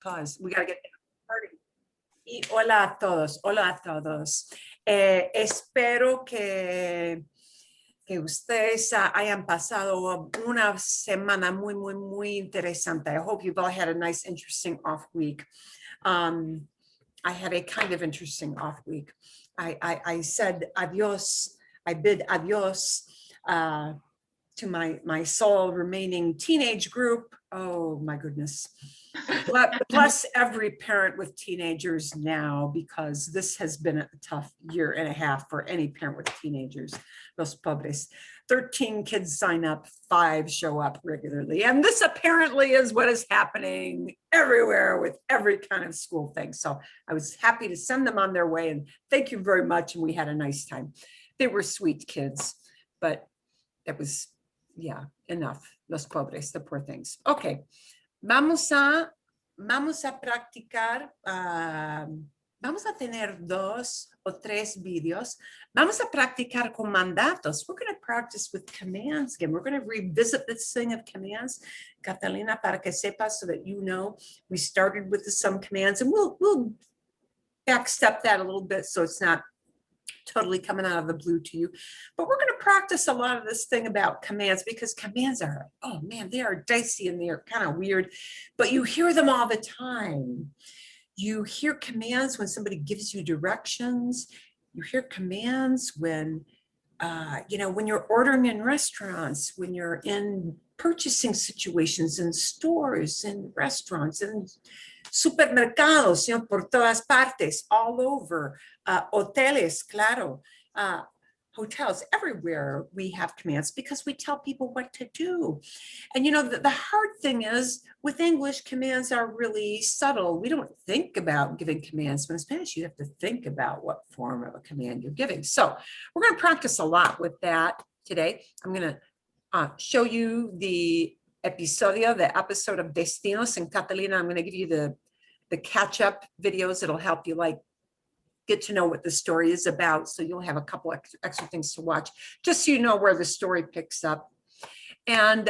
pause. We gotta get started. Y hola a todos, hola a todos. Espero que ustedes hayan pasado una semana muy interesante. I hope you've all had a nice, interesting off week. I had a kind of interesting off week. I said adios, I bid adios to my sole remaining teenage group. Oh my goodness. Bless every parent with teenagers now, because this has been a tough year and a half for any parent with teenagers. Los pobres. 13 kids sign up, 5 show up regularly. And this apparently is what is happening everywhere with every kind of school thing. So I was happy to send them on their way, and thank you very much. And we had a nice time. They were sweet kids, but it was, yeah, enough. Los pobres, the poor things. Okay. Vamos a practicar, vamos a tener 2 o 3 videos. Vamos a practicar con mandatos. We're going to practice with commands again. We're going to revisit this thing of commands, Catalina, para que sepas, so that you know we started with some commands, and we'll backstep that a little bit so it's not totally coming out of the blue to you. But we're going to practice a lot of this thing about commands, because commands are, oh man, they are dicey and they're kind of weird, but you hear them all the time. You hear commands when somebody gives you directions. You hear commands when, when you're ordering in restaurants, when you're in purchasing situations in stores, in restaurants, in supermercados, por todas partes, all over, hoteles, claro, hotels, everywhere we have commands, because we tell people what to do. And the hard thing is, with English, commands are really subtle. We don't think about giving commands, but in Spanish, you have to think about what form of a command you're giving. So we're going to practice a lot with that today. I'm going to show you the episode of Destinos, and Catalina, I'm going to give you the catch-up videos. It'll help you get to know what the story is about. So you'll have a couple extra things to watch, just so you know where the story picks up. And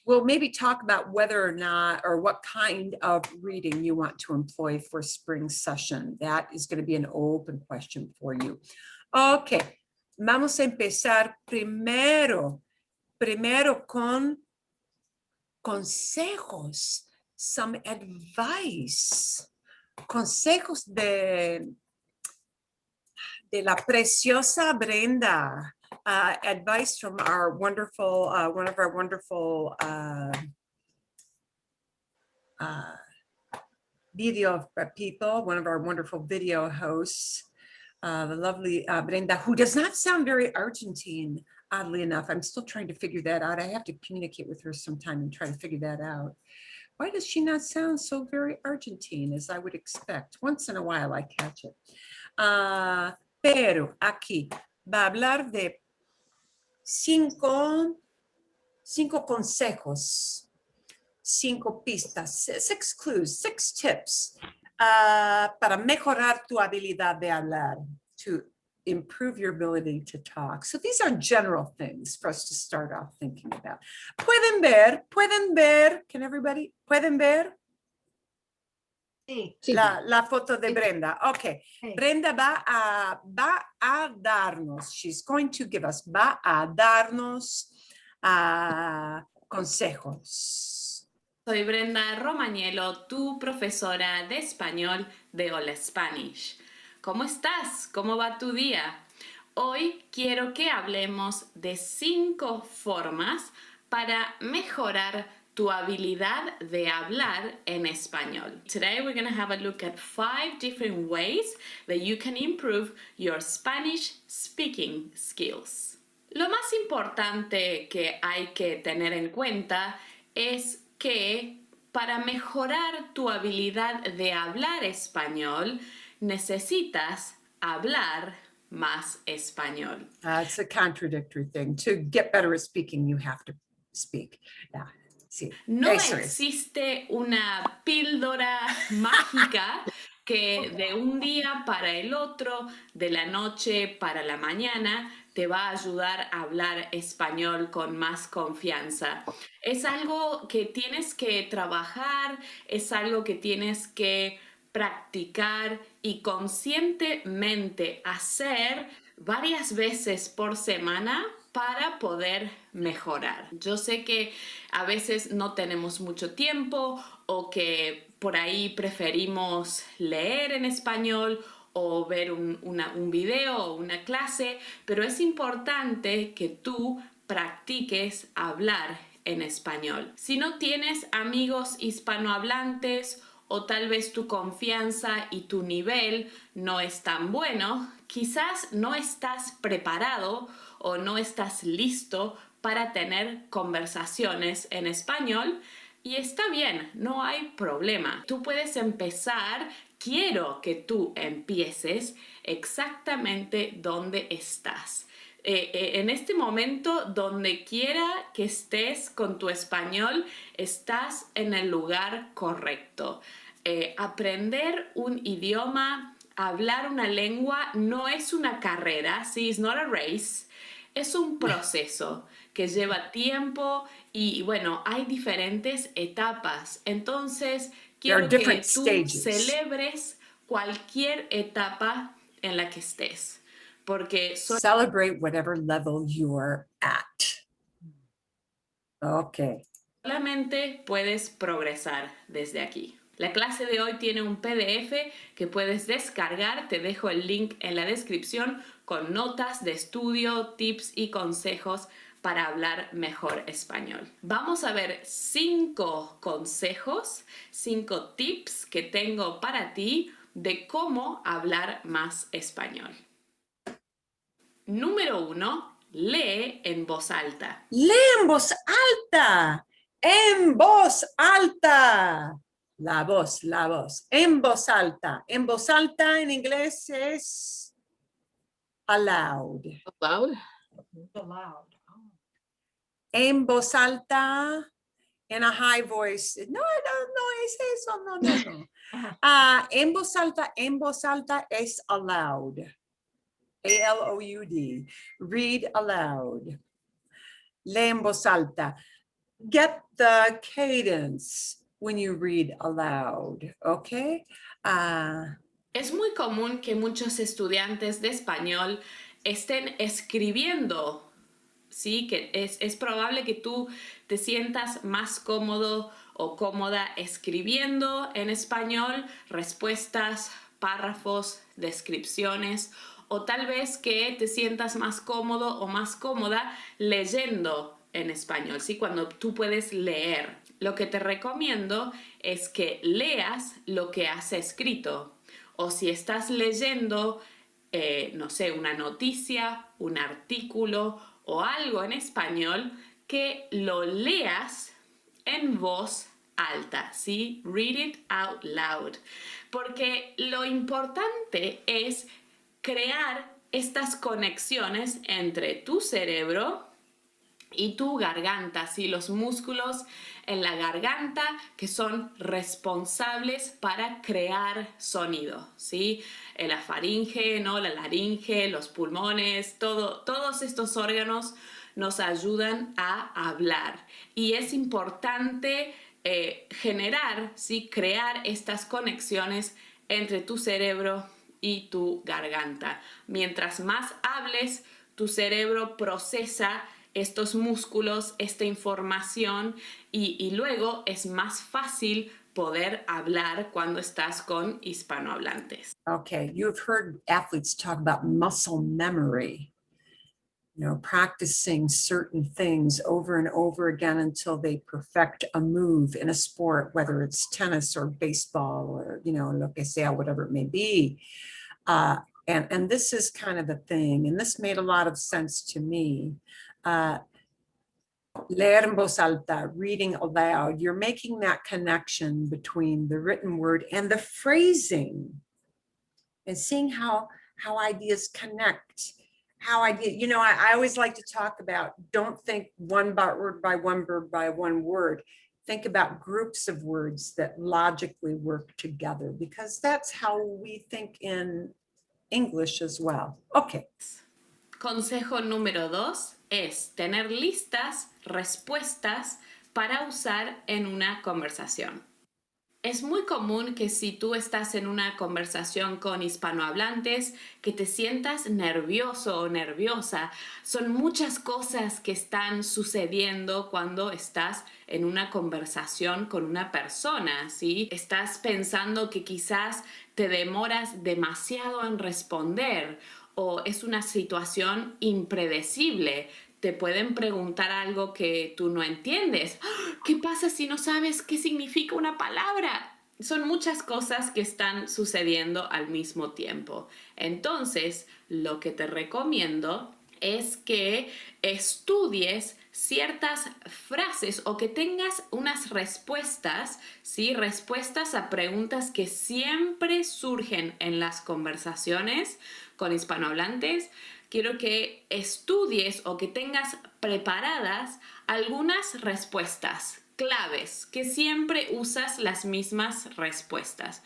we'll maybe talk about whether or not, or what kind of reading you want to employ for spring session. That is going to be an open question for you. Okay, vamos a empezar primero con consejos, some advice. Consejos de la preciosa Brenda. Advice from our wonderful, one of our wonderful video people, one of our wonderful video hosts, the lovely Brenda, who does not sound very Argentine, oddly enough. I'm still trying to figure that out. I have to communicate with her sometime and try to figure that out. Why does she not sound so very Argentine, as I would expect? Once in a while I catch it. Pero aquí va a hablar de 5 consejos, 5 pistas, 6 clues, 6 tips para mejorar tu habilidad de hablar, to improve your ability to talk. So these are general things for us to start off thinking about. Pueden ver, can everybody, pueden ver? Sí. La foto de Brenda. Okay. Sí. Brenda va a darnos, she's going to give us, va a darnos consejos. Soy Brenda Romagnello, tu profesora de español de Hola Spanish. ¿Cómo estás? ¿Cómo va tu día? Hoy quiero que hablemos de 5 formas para mejorar tu habilidad de hablar en español. Today we're going to have a look at 5 different ways that you can improve your Spanish speaking skills. Lo más importante que hay que tener en cuenta es que para mejorar tu habilidad de hablar español, necesitas hablar más español. It's a contradictory thing. To get better at speaking, you have to speak. Yeah. Sí. No existe una píldora mágica que de un día para el otro, de la noche para la mañana, te va a ayudar a hablar español con más confianza. Es algo que tienes que trabajar, es algo que tienes que practicar y conscientemente hacer varias veces por semana para poder mejorar. Yo sé que a veces no tenemos mucho tiempo o que por ahí preferimos leer en español o ver un video o una clase, pero es importante que tú practiques hablar en español. Si no tienes amigos hispanohablantes o tal vez tu confianza y tu nivel no es tan bueno, quizás no estás preparado o no estás listo para tener conversaciones en español y está bien, no hay problema. Tú puedes empezar, quiero que tú empieces exactamente donde estás. En este momento, donde quiera que estés con tu español, estás en el lugar correcto. Aprender un idioma, hablar una lengua, no es una carrera, ¿sí? It's not a race. Es un proceso que lleva tiempo y bueno, hay diferentes etapas. Entonces, quiero que different tú stages. celebres cualquier etapa en la que estés. Porque Celebrate whatever level you're at. Okay. solamente puedes progresar desde aquí. La clase de hoy tiene un PDF que puedes descargar. Te dejo el link en la descripción con notas de estudio, tips y consejos para hablar mejor español. Vamos a ver 5 consejos, 5 tips que tengo para ti de cómo hablar más español. Número 1, lee en voz alta. Lee en voz alta. En voz alta. La voz, la voz. En voz alta. En voz alta en inglés es aloud. Loud? Aloud. Oh. En voz alta, in a high voice. No, es eso, no. En voz alta es aloud. A-L-O-U-D. Read aloud. Lee en voz alta. Get the cadence when you read aloud, okay? Es muy común que muchos estudiantes de español estén escribiendo, ¿sí? Que es probable que tú te sientas más cómodo o cómoda escribiendo en español respuestas, párrafos, descripciones, o tal vez que te sientas más cómodo o más cómoda leyendo en español, ¿sí? Cuando tú puedes leer. Lo que te recomiendo es que leas lo que has escrito. O si estás leyendo, no sé, una noticia, un artículo o algo en español, que lo leas en voz alta, ¿sí? Read it out loud. Porque lo importante es crear estas conexiones entre tu cerebro y tu garganta, ¿sí? Los músculos en la garganta que son responsables para crear sonido, ¿sí? La faringe, ¿no? La laringe, los pulmones, todos estos órganos nos ayudan a hablar. Y es importante generar, ¿sí? Crear estas conexiones entre tu cerebro y tu garganta. Mientras más hables, tu cerebro procesa estos músculos, esta información y luego es más fácil poder hablar cuando estás con hispanohablantes. Okay, you've heard athletes talk about muscle memory, you know, practicing certain things over and over again until they perfect a move in a sport, whether it's tennis or baseball or, you know, lo que sea, whatever it may be. And this is kind of a thing, and this made a lot of sense to me. Leer en voz alta, reading aloud, you're making that connection between the written word and the phrasing and seeing how ideas connect. You know, I always like to talk about, don't think one word by one word by one word. think about groups of words that logically work together, because that's how we think in English as well. Okay. Consejo número 2 es tener listas respuestas para usar en una conversación. Es muy común que si tú estás en una conversación con hispanohablantes, que te sientas nervioso o nerviosa. Son muchas cosas que están sucediendo cuando estás en una conversación con una persona, ¿sí? Estás pensando que quizás te demoras demasiado en responder o es una situación impredecible. Te pueden preguntar algo que tú no entiendes. ¿Qué pasa si no sabes qué significa una palabra? Son muchas cosas que están sucediendo al mismo tiempo. Entonces, lo que te recomiendo es que estudies ciertas frases o que tengas unas respuestas, ¿sí? Respuestas a preguntas que siempre surgen en las conversaciones con hispanohablantes. Quiero que estudies o que tengas preparadas algunas respuestas claves, que siempre usas las mismas respuestas.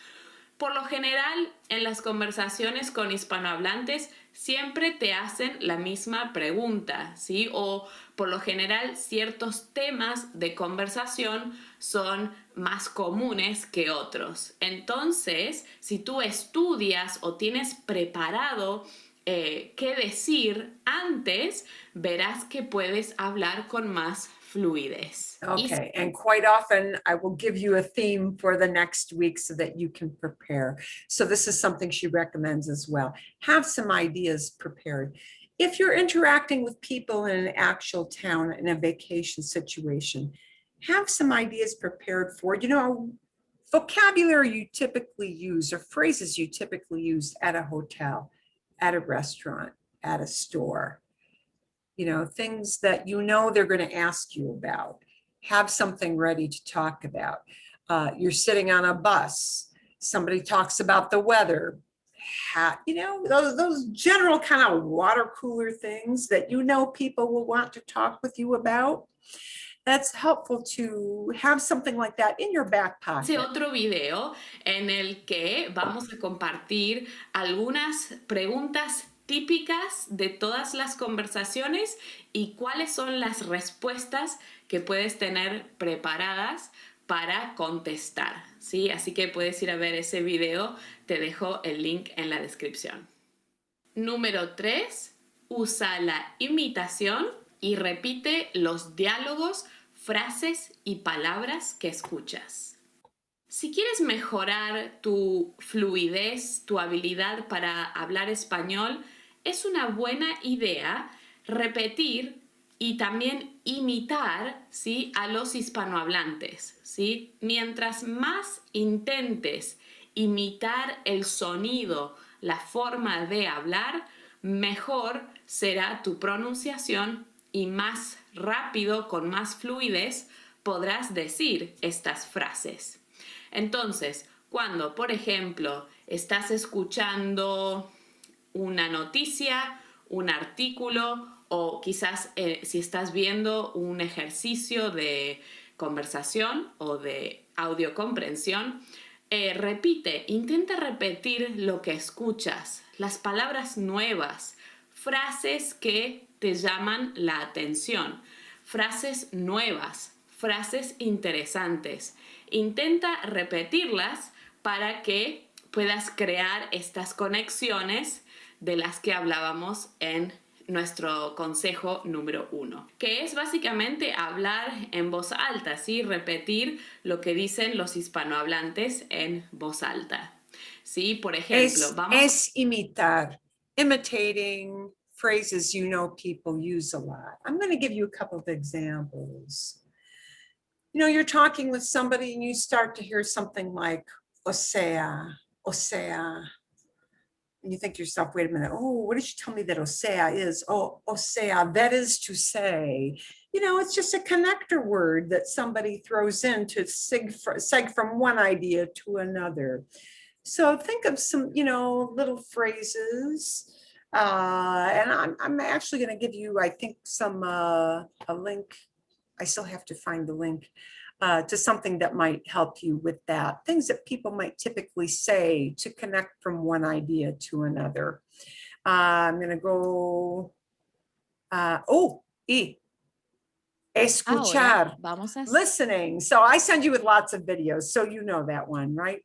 Por lo general, en las conversaciones con hispanohablantes siempre te hacen la misma pregunta, ¿sí? O por lo general ciertos temas de conversación son más comunes que otros. Entonces, si tú estudias o tienes preparado qué decir antes, verás que puedes hablar con más fluidez. Okay, and quite often I will give you a theme for the next week so that you can prepare. So this is something she recommends as well. Have some ideas prepared. If you're interacting with people in an actual town in a vacation situation, have some ideas prepared for, vocabulary you typically use or phrases you typically use at a hotel, at a restaurant, at a store. Things that they're going to ask you about. Have something ready to talk about. You're sitting on a bus. Somebody talks about the weather. Those general kind of water cooler things that people will want to talk with you about. That's helpful to have something like that in your back pocket. Hice otro video en el que vamos a compartir algunas preguntas típicas de todas las conversaciones y cuáles son las respuestas que puedes tener preparadas para contestar, ¿sí? Así que puedes ir a ver ese video, te dejo el link en la descripción. Número 3, usa la imitación y repite los diálogos, frases y palabras que escuchas. Si quieres mejorar tu fluidez, tu habilidad para hablar español, es una buena idea repetir y también imitar, ¿sí?, a los hispanohablantes, ¿sí? Mientras más intentes imitar el sonido, la forma de hablar, mejor será tu pronunciación y más rápido, con más fluidez, podrás decir estas frases. Entonces, cuando, por ejemplo, estás escuchando una noticia, un artículo o quizás si estás viendo un ejercicio de conversación o de audiocomprensión, intenta repetir lo que escuchas, las palabras nuevas, frases que te llaman la atención, frases nuevas, frases interesantes. Intenta repetirlas para que puedas crear estas conexiones de las que hablábamos en nuestro consejo número 1, que es básicamente hablar en voz alta, ¿sí? Repetir lo que dicen los hispanohablantes en voz alta. ¿Sí? Por ejemplo, es imitar, imitating phrases people use a lot. I'm going to give you a couple of examples. You're talking with somebody and you start to hear something like, o sea. And you think to yourself, wait a minute, what did you tell me that o sea is? Oh, o sea, that is to say. It's just a connector word that somebody throws in to seg from one idea to another. So think of some, little phrases. And I'm actually going to give you, I think, a link. I still have to find the link to something that might help you with that. Things that people might typically say to connect from one idea to another. I'm going to go, escuchar, Ahora vamos a listening. So I send you with lots of videos, so you know that one, right?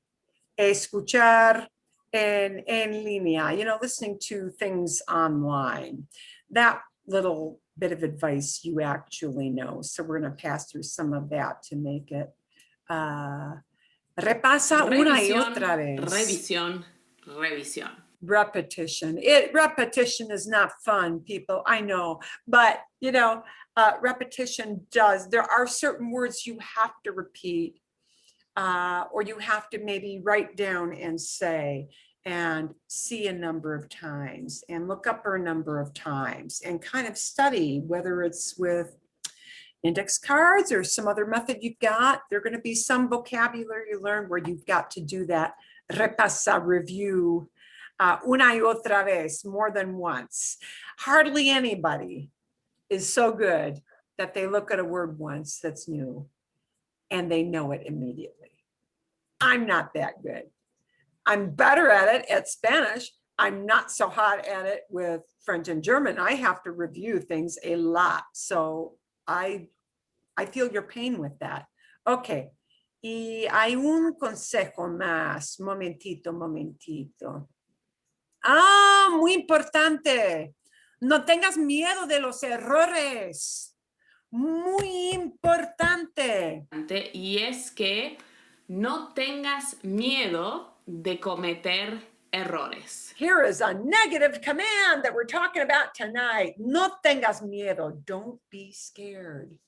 Escuchar en línea, you know, listening to things online. That little bit of advice you actually know. So we're going to pass through some of that to make it. Repasa una y otra vez. Revisión, revisión. Repetition. Repetition is not fun, people. I know, but you know, repetition does. There are certain words you have to repeat, or you have to maybe write down and say, and see a number of times, and look up a number of times, and kind of study whether it's with index cards or some other method you've got. There are going to be some vocabulary you learn where you've got to do that repasa, review, una y otra vez, more than once. Hardly anybody is so good that they look at a word once that's new and they know it immediately. I'm not that good. I'm better at it at Spanish. I'm not so hot at it with French and German. I have to review things a lot. So I feel your pain with that. Okay. Y hay un consejo más. Momentito, momentito. Muy importante. No tengas miedo de los errores. Muy importante. Y es que no tengas miedo de cometer errores. Here is a negative command that we're talking about tonight. No tengas miedo. Don't be scared.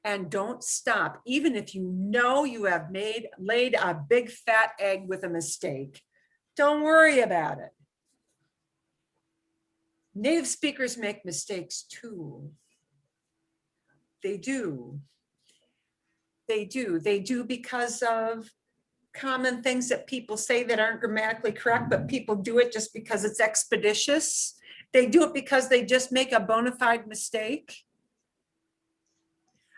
And don't stop, even if you know you have laid a big fat egg with a mistake. Don't worry about it. Native speakers make mistakes too. They do. They do. They do because of common things that people say that aren't grammatically correct, but people do it just because it's expeditious. They do it because they just make a bona fide mistake.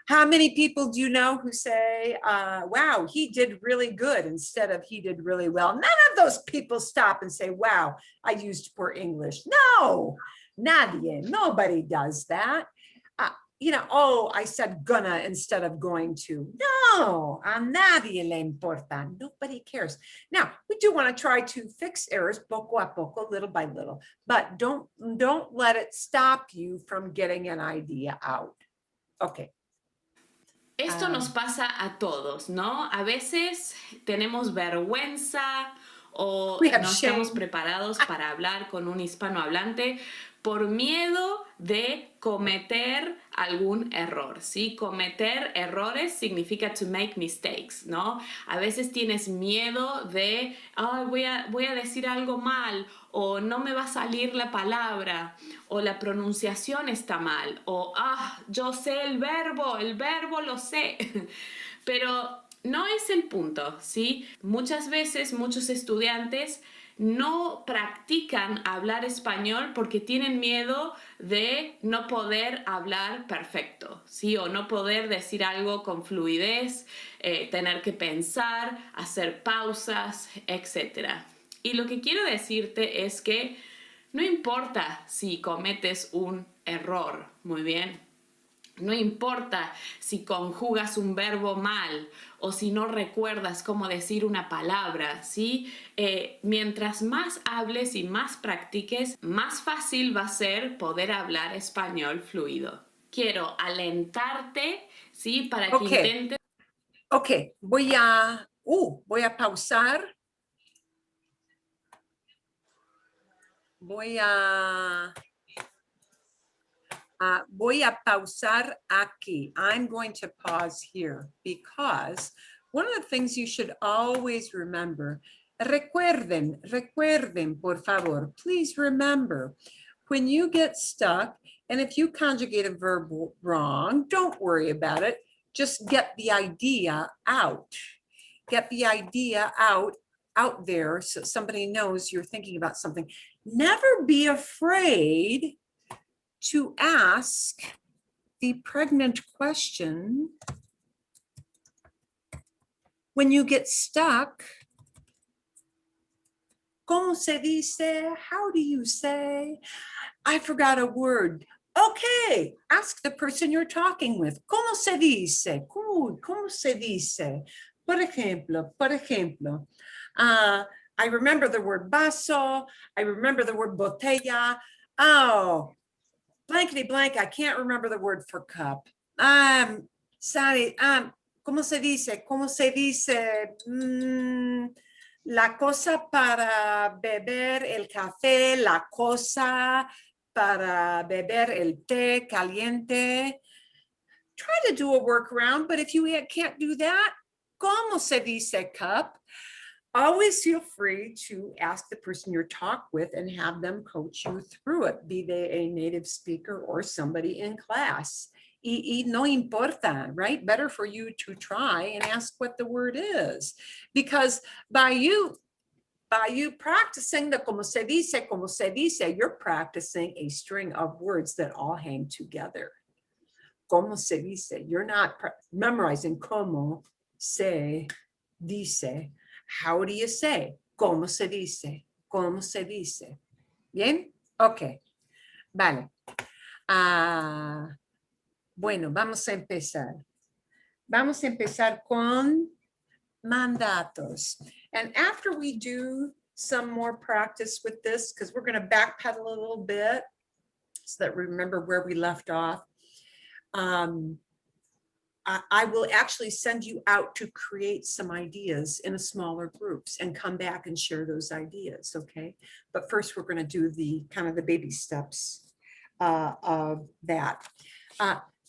How many people do you know who say, wow, he did really good instead of he did really well? None of those people stop and say, wow, I used poor English. No, nadie, nobody does that. You know, oh, I said gonna instead of going to. No, a nadie le importa. Nobody cares. Now, we do want to try to fix errors poco a poco, little by little, but don't let it stop you from getting an idea out. Okay. Esto nos pasa a todos, ¿no? A veces tenemos vergüenza o no estamos preparados para hablar con un hispanohablante por miedo de cometer algún error, ¿sí? Cometer errores significa to make mistakes, ¿no? A veces tienes miedo de, voy a decir algo mal, o no me va a salir la palabra, o la pronunciación está mal, o yo sé el verbo lo sé, pero no es el punto, ¿sí? Muchas veces muchos estudiantes no practican hablar español porque tienen miedo de no poder hablar perfecto, ¿sí? O no poder decir algo con fluidez, tener que pensar, hacer pausas, etc. Y lo que quiero decirte es que no importa si cometes un error, muy bien. No importa si conjugas un verbo mal o si no recuerdas cómo decir una palabra, ¿sí? Mientras más hables y más practiques, más fácil va a ser poder hablar español fluido. Quiero alentarte, ¿sí? Para que intentes... Ok, voy a pausar. Voy a pausar aquí. I'm going to pause here because one of the things you should always remember, recuerden, por favor, please remember, when you get stuck, and if you conjugate a verb wrong, don't worry about it. Just get the idea out. Get the idea out there so somebody knows you're thinking about something. Never be afraid to ask the pregnant question, When you get stuck, ¿cómo se dice? How do you say? I forgot a word. Okay, ask the person you're talking with. ¿Cómo se dice? ¿Cómo se dice? Por ejemplo, I remember the word vaso. I remember the word botella. Oh, blankety blank, I can't remember the word for cup. Sorry, ¿cómo se dice? ¿Cómo se dice? La cosa para beber el café, la cosa para beber el té caliente. Try to do a workaround, but if you can't do that, ¿cómo se dice cup? Always feel free to ask the person you're talking with and have them coach you through it, be they a native speaker or somebody in class. Y no importa, right? Better for you to try and ask what the word is, because by you practicing the como se dice, you're practicing a string of words that all hang together. Como se dice, you're not memorizing como se dice. How do you say? ¿Cómo se dice? ¿Cómo se dice? ¿Bien? Ok. Vale. Bueno, vamos a empezar. Vamos a empezar con mandatos. And after we do some more practice with this, because we're going to backpedal a little bit so that we remember where we left off, I will actually send you out to create some ideas in smaller groups and come back and share those ideas, okay? But first, we're going to do the kind of the baby steps of that.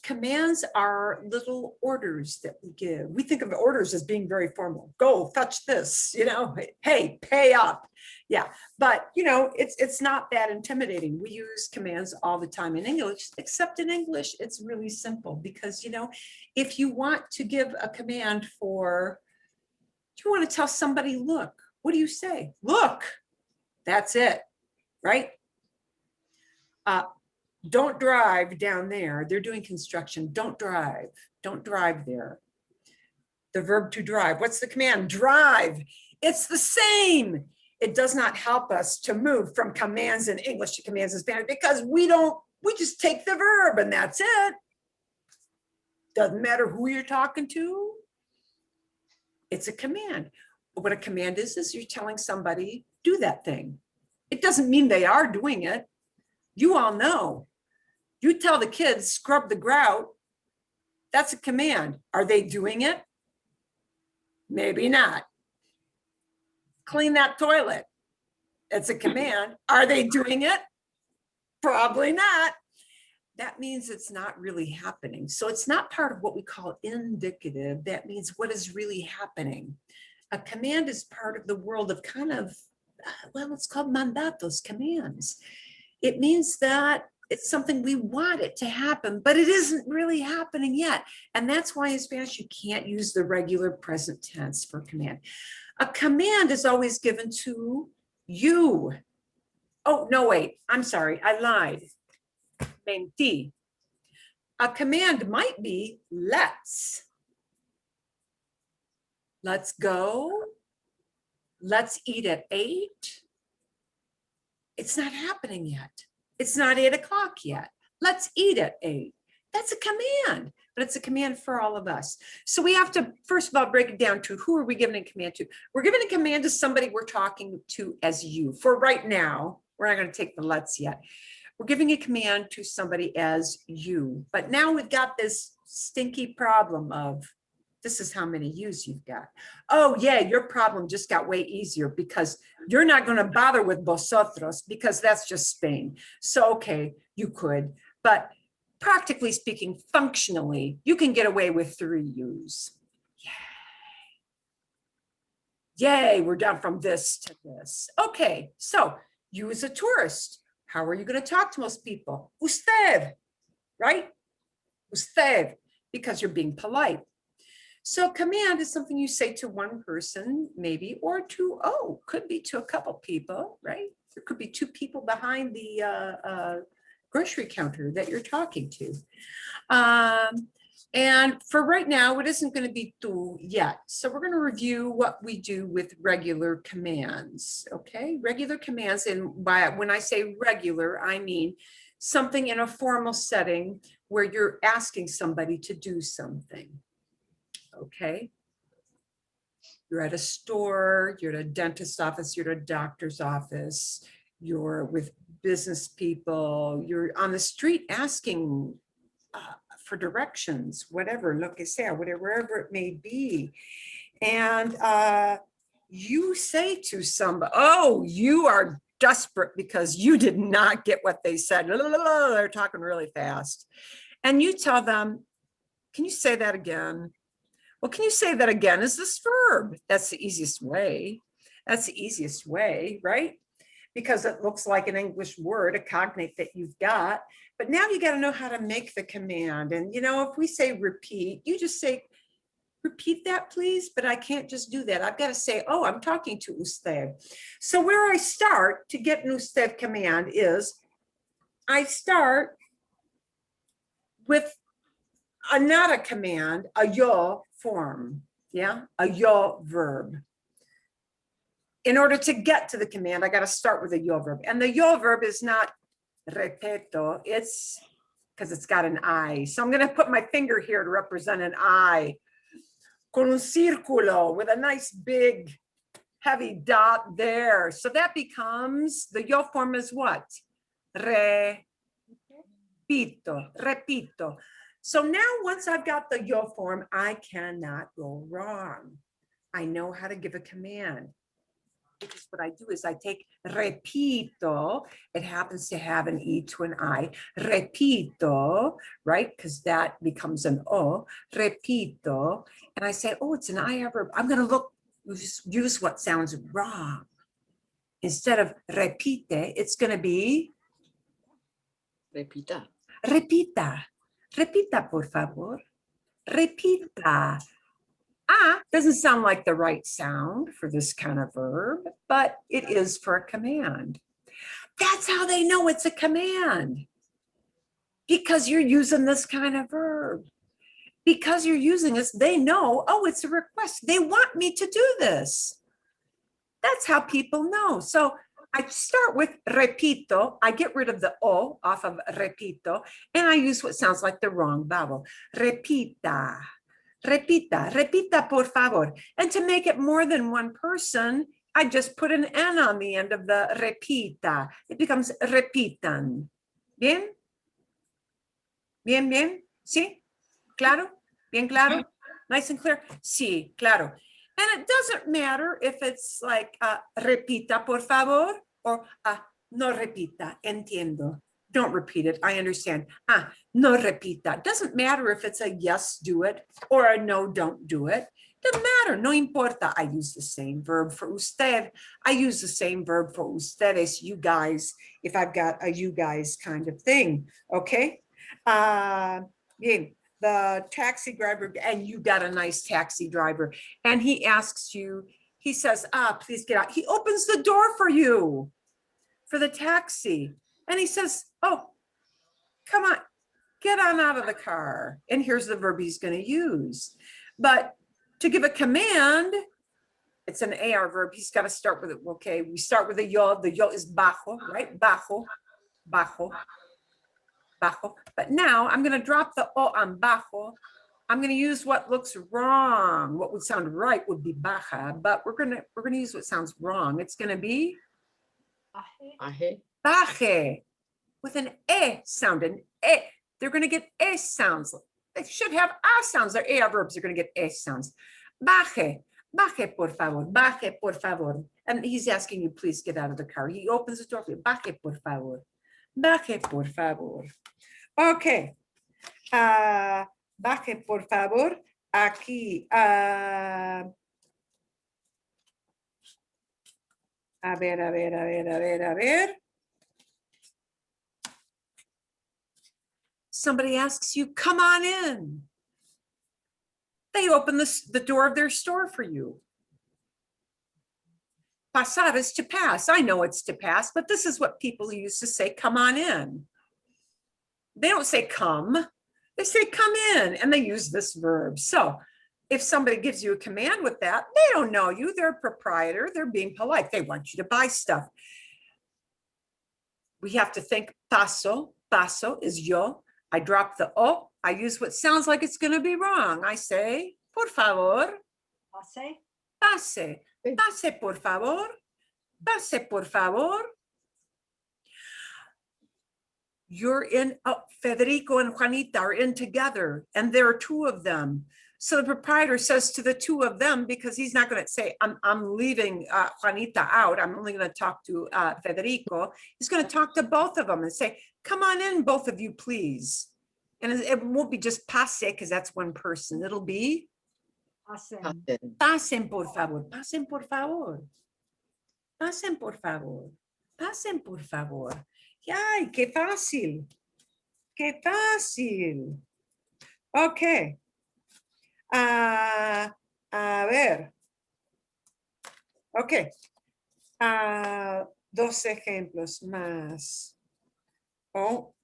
Commands are little orders that we give. We think of orders as being very formal. Go fetch this, you know, hey, pay up. Yeah, but you know, it's not that intimidating. We use commands all the time in English, except in English, it's really simple because, you know, if you want to give a command for, you want to tell somebody, look, what do you say? Look, that's it, right? Don't drive down there. They're doing construction. Don't drive. Don't drive there. The verb to drive. What's the command? Drive. It's the same. It does not help us to move from commands in English to commands in Spanish because we just take the verb and that's it. Doesn't matter who you're talking to. It's a command. What a command is you're telling somebody, do that thing. It doesn't mean they are doing it. You all know. You tell the kids, scrub the grout. That's a command. Are they doing it? Maybe not. Clean that toilet. It's a command. Are they doing it? Probably not. That means it's not really happening. So it's not part of what we call indicative. That means what is really happening. A command is part of the world of kind of, well, it's called mandatos, commands. It means that it's something we want it to happen, but it isn't really happening yet. And that's why in Spanish, you can't use the regular present tense for command. A command is always given to you. Oh, no, wait, I'm sorry, I lied. Mentí. A command might be let's. Let's go. Let's eat at 8. It's not happening yet. It's not 8 o'clock yet. Let's eat at 8. That's a command, but it's a command for all of us. So we have to, first of all, break it down to who are we giving a command to? We're giving a command to somebody we're talking to as you. For right now, we're not going to take the let's yet. We're giving a command to somebody as you. But now we've got this stinky problem of, this is how many yous you've got. Oh yeah, your problem just got way easier because you're not going to bother with vosotros because that's just Spain. So, okay, you could, but practically speaking, functionally, you can get away with 3 yous. Yay. Yay, we're down from this to this. Okay, so you as a tourist, how are you going to talk to most people? Usted, right? Usted, because you're being polite. So command is something you say to one person, maybe, or to, could be to a couple people, right? There could be 2 people behind the grocery counter that you're talking to. And for right now, it isn't going to be tú yet. So we're going to review what we do with regular commands. Okay, regular commands. And when I say regular, I mean something in a formal setting where you're asking somebody to do something. Okay. You're at a store, you're at a dentist's office, you're at a doctor's office, you're with business people, you're on the street asking for directions, whatever, lo que sea, wherever it may be. And you say to somebody, oh, you are desperate because you did not get what they said. They're talking really fast. And you tell them, can you say that again? Well, can you say that again? Is this verb? That's the easiest way. That's the easiest way, right? Because it looks like an English word, a cognate that you've got. But now you got to know how to make the command. And, you know, if we say repeat, you just say, repeat that, please. But I can't just do that. I've got to say, oh, I'm talking to usted. So where I start to get an usted command is I start with not a command, a yo form. Yeah, a yo verb. In order to get to the command, I got to start with a yo verb. And the yo verb is not repeto, it's because it's got an I. So I'm going to put my finger here to represent an I. Con un círculo with a nice big heavy dot there. So that becomes, the yo form is what? Repito, repito. So now once I've got the yo form, I cannot go wrong. I know how to give a command. Because what I do is I take repito, it happens to have an E to an I, repito, right? Because that becomes an O, repito. And I say, oh, it's an I verb. I'm going to use what sounds wrong. Instead of repite, it's going to be Repita. repita. Repita, por favor. Repita. Ah doesn't sound like the right sound for this kind of verb, but it is for a command. That's how they know it's a command. Because you're using this kind of verb. Because you're using this, they know, oh, it's a request. They want me to do this. That's how people know. So I start with repito. I get rid of the O off of repito, and I use what sounds like the wrong vowel. Repita. Repita, repita, por favor. And to make it more than one person, I just put an N on the end of the repita. It becomes repitan. Bien? Bien, bien? Sí? Claro? Bien claro? Nice and clear? Sí, claro. And it doesn't matter if it's like repita, por favor, or no repita, entiendo. Don't repeat it. I understand. No repita. Doesn't matter if it's a yes, do it, or a no, don't do it. Doesn't matter. No importa. I use the same verb for usted. I use the same verb for ustedes, you guys, if I've got a you guys kind of thing. Okay. Bien. The taxi driver, and you got a nice taxi driver, and he asks you, he says, please get out. He opens the door for you for the taxi. And he says, oh, come on, get on out of the car. And here's the verb he's going to use. But to give a command, it's an AR verb. He's got to start with it. Okay, we start with a yo. The yo is bajo, right? Bajo, bajo, bajo. But now I'm going to drop the O on bajo. I'm going to use what looks wrong. What would sound right would be baja, but we're going to use what sounds wrong. It's going to be Aje. baje, with an E sound, an E. They're going to get E sounds. They should have A sounds. They're A verbs. They're going to get E sounds. Baje, baje, por favor, baje, por favor. And he's asking you, please get out of the car. He opens the door for you. Baje, por favor. Baje, por favor. Okay. Baje, por favor. Aquí. A ver. Somebody asks you, come on in. They open the door of their store for you. Pasar is to pass. I know it's to pass, but this is what people used to say, come on in. They don't say come. They say, come in, and they use this verb. So if somebody gives you a command with that, they don't know you. They're a proprietor. They're being polite. They want you to buy stuff. We have to think paso. Paso is yo. I drop the o. I use what sounds like it's going to be wrong. I say, por favor. Pase. Pase. Pase, por favor. Pase, por favor. You're in, Federico and Juanita are in together, and there are two of them. So the proprietor says to the two of them, because he's not going to say, I'm leaving Juanita out. I'm only going to talk to Federico. He's going to talk to both of them and say, come on in, both of you, please. And it won't be just pase, because that's one person. It'll be Pasen. pasen, por favor. Pasen, por favor. Pasen, por favor. Pasen, por favor. ¡Ay, qué fácil! ¡Qué fácil! Ok. A ver. Ok. Dos ejemplos más. Oh.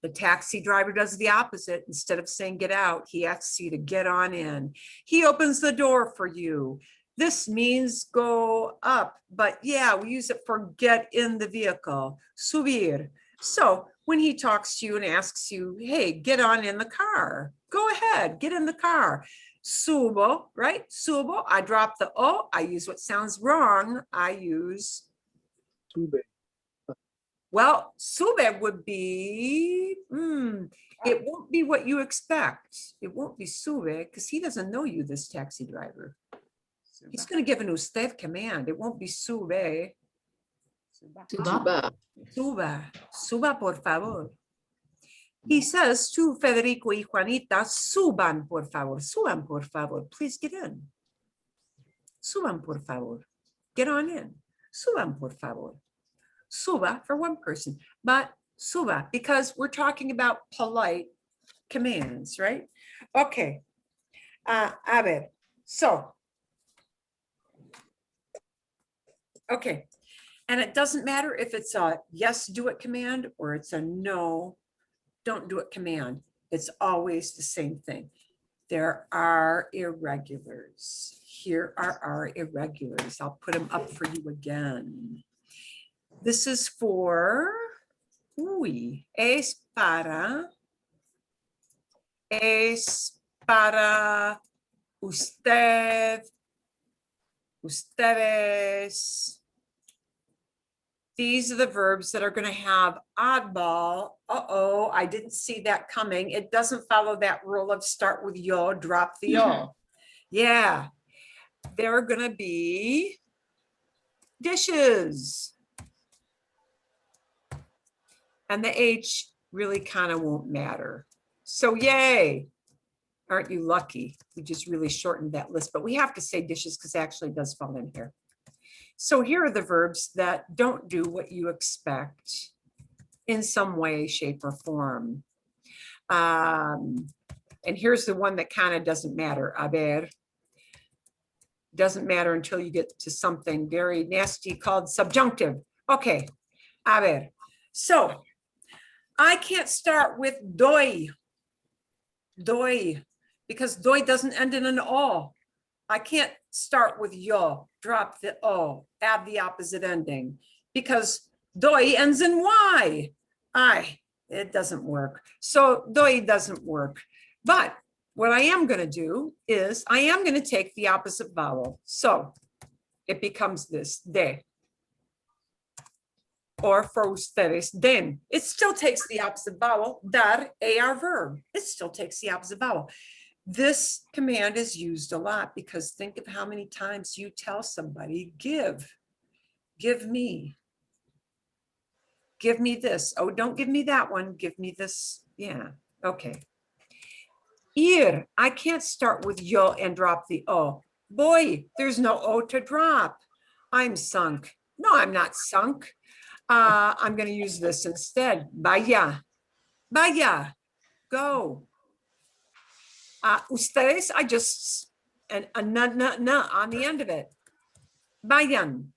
The taxi driver does the opposite. Instead of saying get out, he asks you to get on in. He opens the door for you. This means go up, but yeah, we use it for get in the vehicle, subir. So when he talks to you and asks you, hey, get on in the car, go ahead, get in the car. Subo, right? Subo, I drop the O, I use what sounds wrong. I use Sube. well, sube would be, it won't be what you expect. It won't be sube because he doesn't know you, this taxi driver. He's going to give an usted command. It won't be sube. Suba. Suba. Suba, por favor. He says to Federico y Juanita, suban, por favor. Suban, por favor. Please get in. Suban, por favor. Get on in. Suban, por favor. Suba for one person, but suba because we're talking about polite commands, right? Okay. A ver. So, okay. And it doesn't matter if it's a yes, do it command or it's a no, don't do it command. It's always the same thing. There are irregulars. Here are our irregulars. I'll put them up for you again. This is for, es para usted, ustedes. These are the verbs that are going to have oddball. Uh-oh, I didn't see that coming. It doesn't follow that rule of start with yo, drop the yo. Yeah, they're going to be dishes. And the H really kind of won't matter. So yay, aren't you lucky? We just really shortened that list, but we have to say dishes because it actually does fall in here. So here are the verbs that don't do what you expect in some way, shape, or form. And here's the one that kind of doesn't matter, haber. Doesn't matter until you get to something very nasty called subjunctive. Okay, haber. So I can't start with doy, because doy doesn't end in an o. I can't start with yo, drop the o, add the opposite ending, because doy ends in y. It doesn't work. So doy doesn't work. But what I am going to do is I am going to take the opposite vowel. So it becomes this, de. Or for ustedes, den. It still takes the opposite vowel, dar, AR verb. It still takes the opposite vowel. This command is used a lot because think of how many times you tell somebody, give me this. Oh, don't give me that one. Give me this. Yeah. Okay. Ir, I can't start with yo and drop the o. Boy, there's no o to drop. I'm sunk. No, I'm not sunk. I'm going to use this instead. Vaya, vaya, go. Ustedes, I just, and a na on the end of it. Vayan.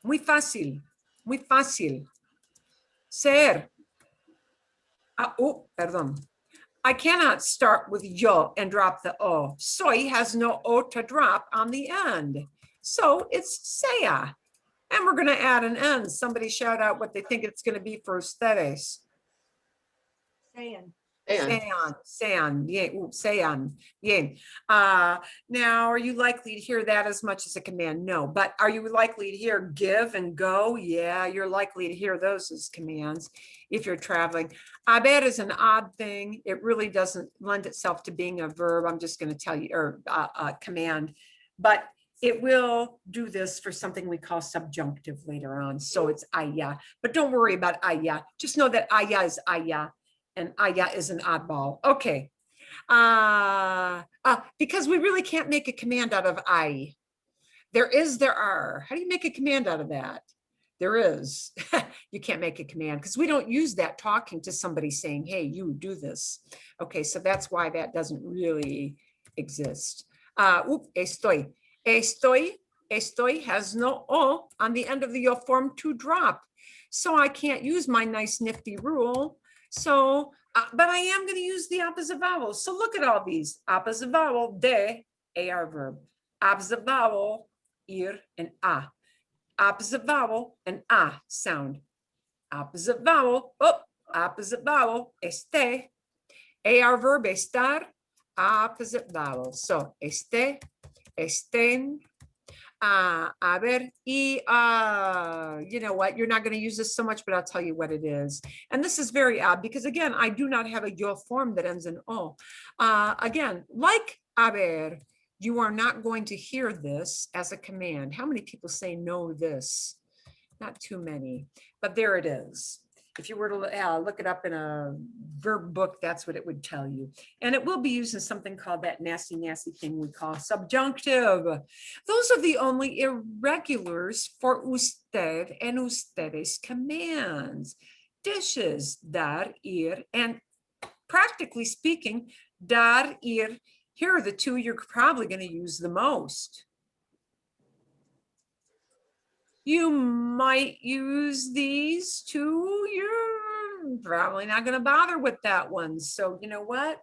Muy fácil, muy fácil. Ser. Perdón. I cannot start with yo and drop the o. Soy has no o to drop on the end. So it's sea. And we're going to add an N. Somebody shout out what they think it's going to be for ustedes. Saying. Sean, bien, sean, bien. Now, are you likely to hear that as much as a command? No, but are you likely to hear give and go? Yeah, you're likely to hear those as commands if you're traveling. Haber is an odd thing. It really doesn't lend itself to being a verb. I'm just going to tell you, or a command, but it will do this for something we call subjunctive later on. So it's aya, but don't worry about aya. Just know that aya is aya. And aya is an oddball. Okay. Because we really can't make a command out of I. There is, there are. How do you make a command out of that? There is. You can't make a command because we don't use that talking to somebody saying, hey, you do this. Okay, so that's why that doesn't really exist. Estoy. Estoy has no o on the end of the yo form to drop. So I can't use my nice nifty rule. So, but I am going to use the opposite vowel. So look at all these. Opposite vowel, de, AR verb. Opposite vowel, ir, and a. Opposite vowel, an a sound. Opposite vowel, opposite vowel, este. AR verb, estar. Opposite vowel. So, este, estén. A ver, y you know what, you're not going to use this so much, but I'll tell you what it is. And this is very odd because again, I do not have a yo form that ends in o. Again, like a ver, you are not going to hear this as a command. How many people say know this? Not too many, but there it is. If you were to look it up in a verb book, that's what it would tell you. And it will be using something called that nasty, nasty thing we call subjunctive. Those are the only irregulars for usted and ustedes commands. Dishes, dar, ir, and practically speaking, dar, ir. Here are the two you're probably going to use the most. You might use these two. You're probably not going to bother with that one. So you know what?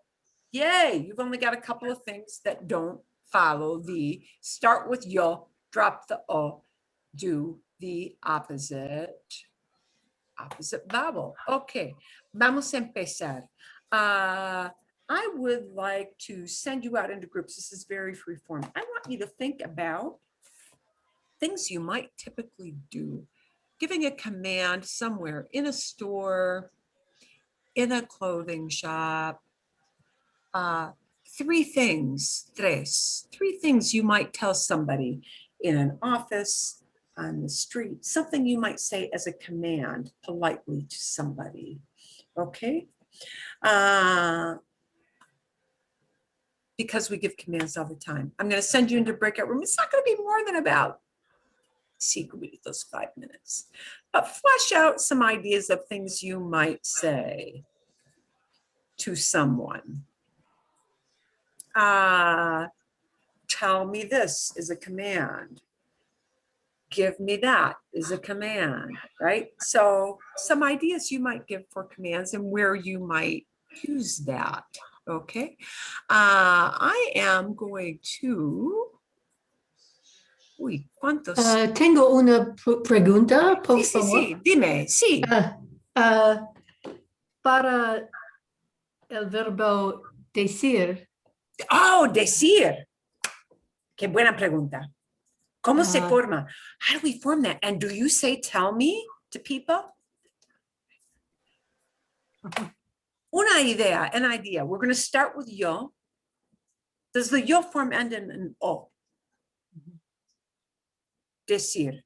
Yay, you've only got a couple of things that don't follow the start with yo, drop the o, do the opposite vowel. Okay, vamos a empezar. I would like to send you out into groups. This is very free form. I want you to think about things you might typically do. Giving a command somewhere in a store, in a clothing shop. Three things you might tell somebody in an office, on the street, something you might say as a command politely to somebody. Okay? Because we give commands all the time. I'm going to send you into breakout room. It's not going to be more than about 5 minutes, but flesh out some ideas of things you might say to someone. Tell me this is a command. Give me that is a command, right? So some ideas you might give for commands and where you might use that. Okay. I am going to. Uy, ¿cuántos? Tengo una pregunta, por favor. Sí, dime, sí. Para el verbo decir. Oh, decir. Qué buena pregunta. ¿Cómo se forma? How do we form that? And do you say tell me to people? Una idea, an idea. We're going to start with yo. Does the yo form end in an o? Decir.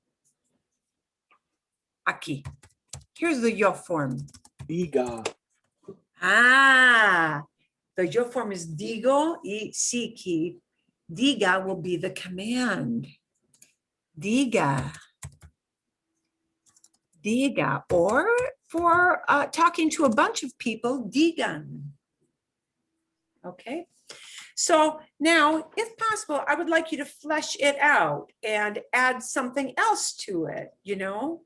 Aquí. Here's the yo form. Diga. The yo form is digo y siki. Diga will be the command. Diga. Diga. Or for talking to a bunch of people, digan. Okay. So now, if possible, I would like you to flesh it out and add something else to it, you know.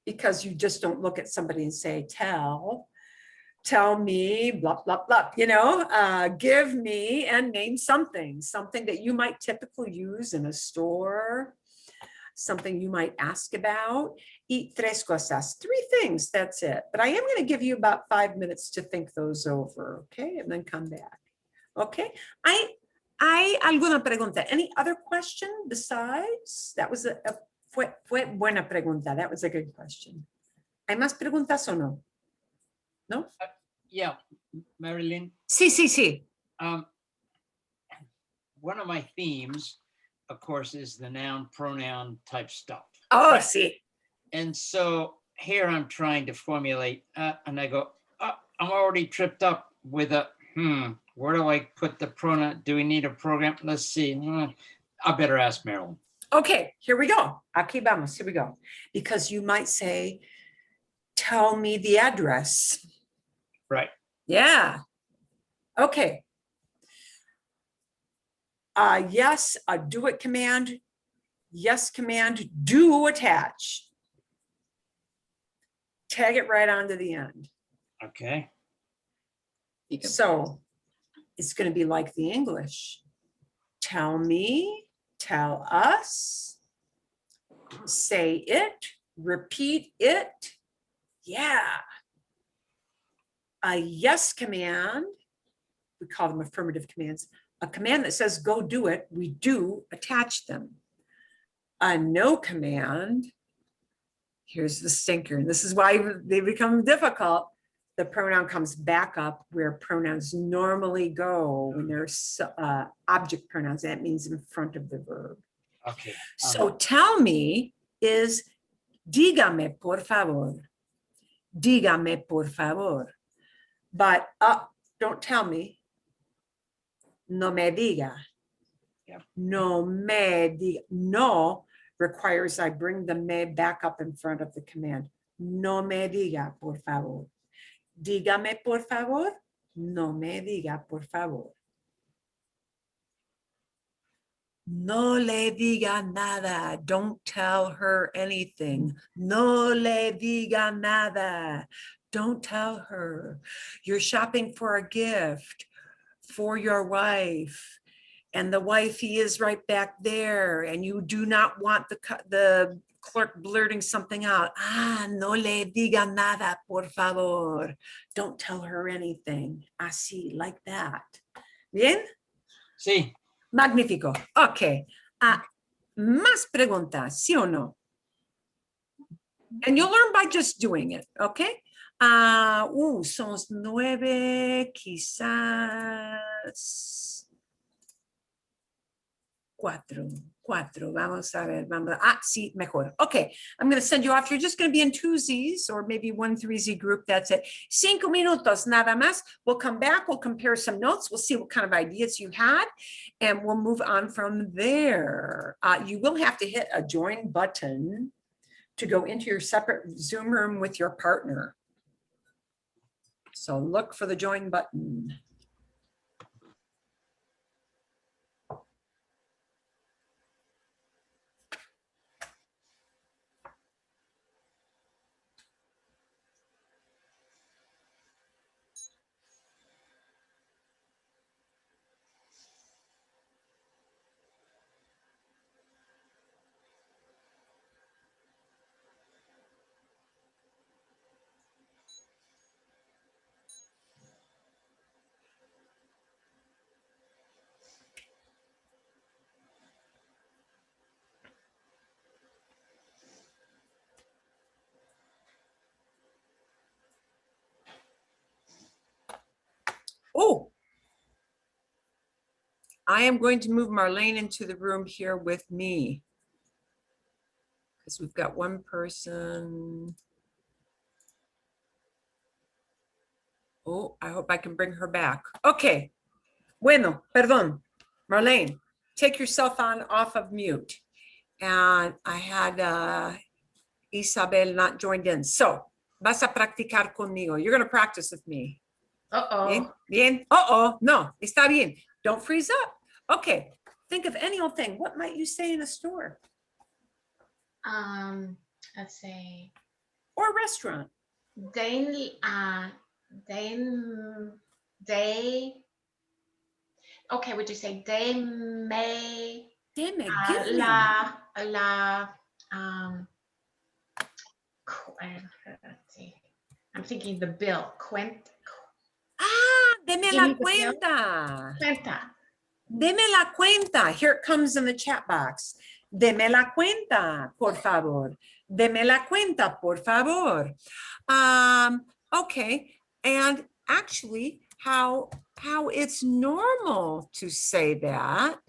because you just don't look at somebody and say, tell me, blah, blah, blah, give me and name something that you might typically use in a store, something you might ask about. Y tres cosas, 3 things, that's it. But I am going to give you about 5 minutes to think those over, okay? And then come back, okay? ¿Hay alguna pregunta? Any other question besides? That was fue buena pregunta. That was a good question. ¿Hay más preguntas o no? No? Yeah, Marilyn, Sí. one of my themes, of course, is the noun pronoun type stuff. Oh, sí. And so here I'm trying to formulate, and I go, I'm already tripped up with where do I put the pronoun? Do we need a program? Let's see. I better ask Marilyn. Okay, here we go. Aquí vamos, here we go. Because you might say, tell me the address. Right. Yeah. Okay. Yes, a do it command. Yes command, do attach. Tag it right onto the end. Okay. So it's going to be like the English. Tell me, tell us, say it, repeat it. Yeah. A yes command, we call them affirmative commands. A command that says go do it, we do attach them. A no command, here's the stinker, and this is why they become difficult. The pronoun comes back up where pronouns normally go when there's object pronouns. That means in front of the verb. Okay. So tell me is dígame por favor. Dígame por favor. But don't tell me. No me diga. Yep. No me diga. No requires I bring the me back up in front of the command. No me diga, por favor. Dígame, por favor. No me diga, por favor. No le diga nada. Don't tell her anything. No le diga nada. Don't tell her. You're shopping for a gift for your wife, and the wifey is right back there, and you do not want the clerk blurting something out. No le diga nada, por favor. Don't tell her anything. Así, like that. Bien? Sí. Magnífico. Ok. Más preguntas, ¿sí o no? And you'll learn by just doing it, okay? Son 9, quizás 4. Vamos a ver. Sí, mejor. Okay, I'm going to send you off. You're just going to be in 2Zs or maybe 1 3Z group. That's it. 5 minutos, nada más. We'll come back. We'll compare some notes. We'll see what kind of ideas you had, and we'll move on from there. You will have to hit a join button to go into your separate Zoom room with your partner. So look for the join button. Oh, I am going to move Marlene into the room here with me, because we've got one person. Oh, I hope I can bring her back. Okay. Bueno, perdón. Marlene, take yourself off of mute. And I had Isabel not joined in. So, vas a practicar conmigo. You're going to practice with me. Bien, bien. No, está bien. Don't freeze up. Okay, think of any old thing. What might you say in a store? Let's say, or restaurant. They okay, would you say they may Deme, give me. let's see. I'm thinking the bill. Deme Give la me the bill. cuenta. Cuenta. Deme la cuenta. Here it comes in the chat box. Deme la cuenta, por favor. Deme la cuenta, por favor. Okay, and actually how it's normal to say that.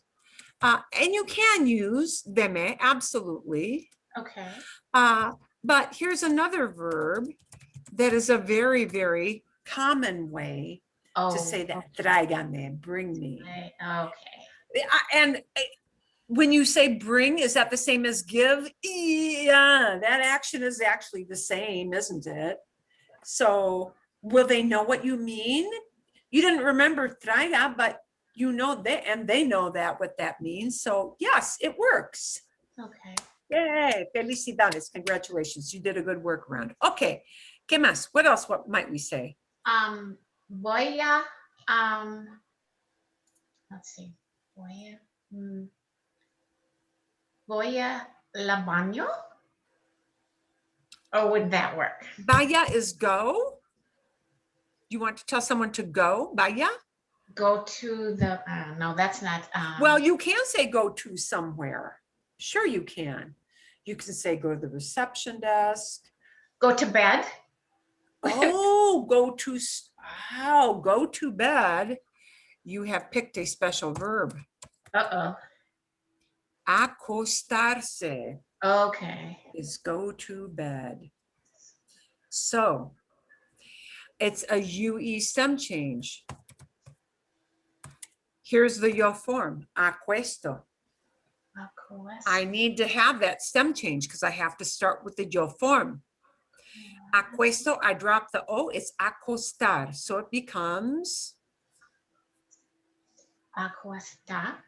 And you can use deme, absolutely. Okay. But here's another verb that is a very, very common way to say that. Tráigame, bring me. Okay. And when you say bring, is that the same as give? Yeah, that action is actually the same, isn't it? So will they know what you mean? You didn't remember traiga, but you know that, and they know that what that means. So yes, it works. Okay. Yay, felicidades, congratulations. You did a good workaround. Okay, ¿qué más? What else? What might we say? Voy a, let's see. Voy a la baño? Or would that work? Vaya is go. You want to tell someone to go? Vaya? Go to the, no, that's not. Well, you can say go to somewhere. Sure, you can. You can say go to the reception desk. Go to bed? Oh, go to bed. You have picked a special verb. Uh-oh. Acostarse Okay. is go to bed. So it's a UE stem change. Here's the yo form, acuesto. I need to have that stem change because I have to start with the yo form. Acuesto, I drop the O, it's acostar. So it becomes. Acuesta.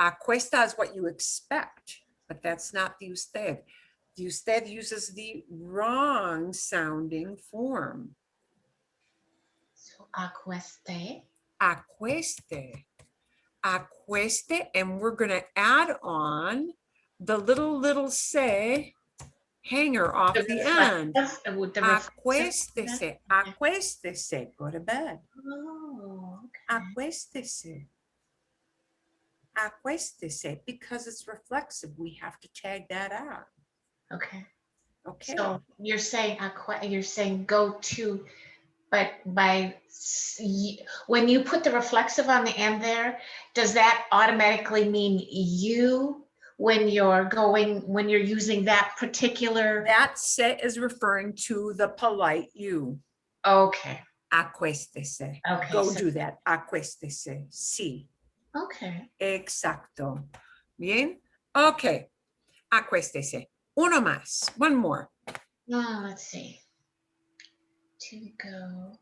Acuesta is what you expect, but that's not the usted. The usted uses the wrong sounding form. So acueste. Acueste. Acueste, and we're going to add on the little se hanger off the end. Acuéstese, acuéstese, go to bed. Oh, okay. Acuéstese. Acuéstese, because it's reflexive, we have to tag that out. Okay. Okay. So you're saying go to, but when you put the reflexive on the end there, does that automatically mean you when you're using that particular? That se is referring to the polite you. Okay. Acuéstese. Okay. Go do that. Acuéstese. Sí. Okay. Exacto. Bien. Okay. Acuéstese. Uno más. One more. Let's see. To go.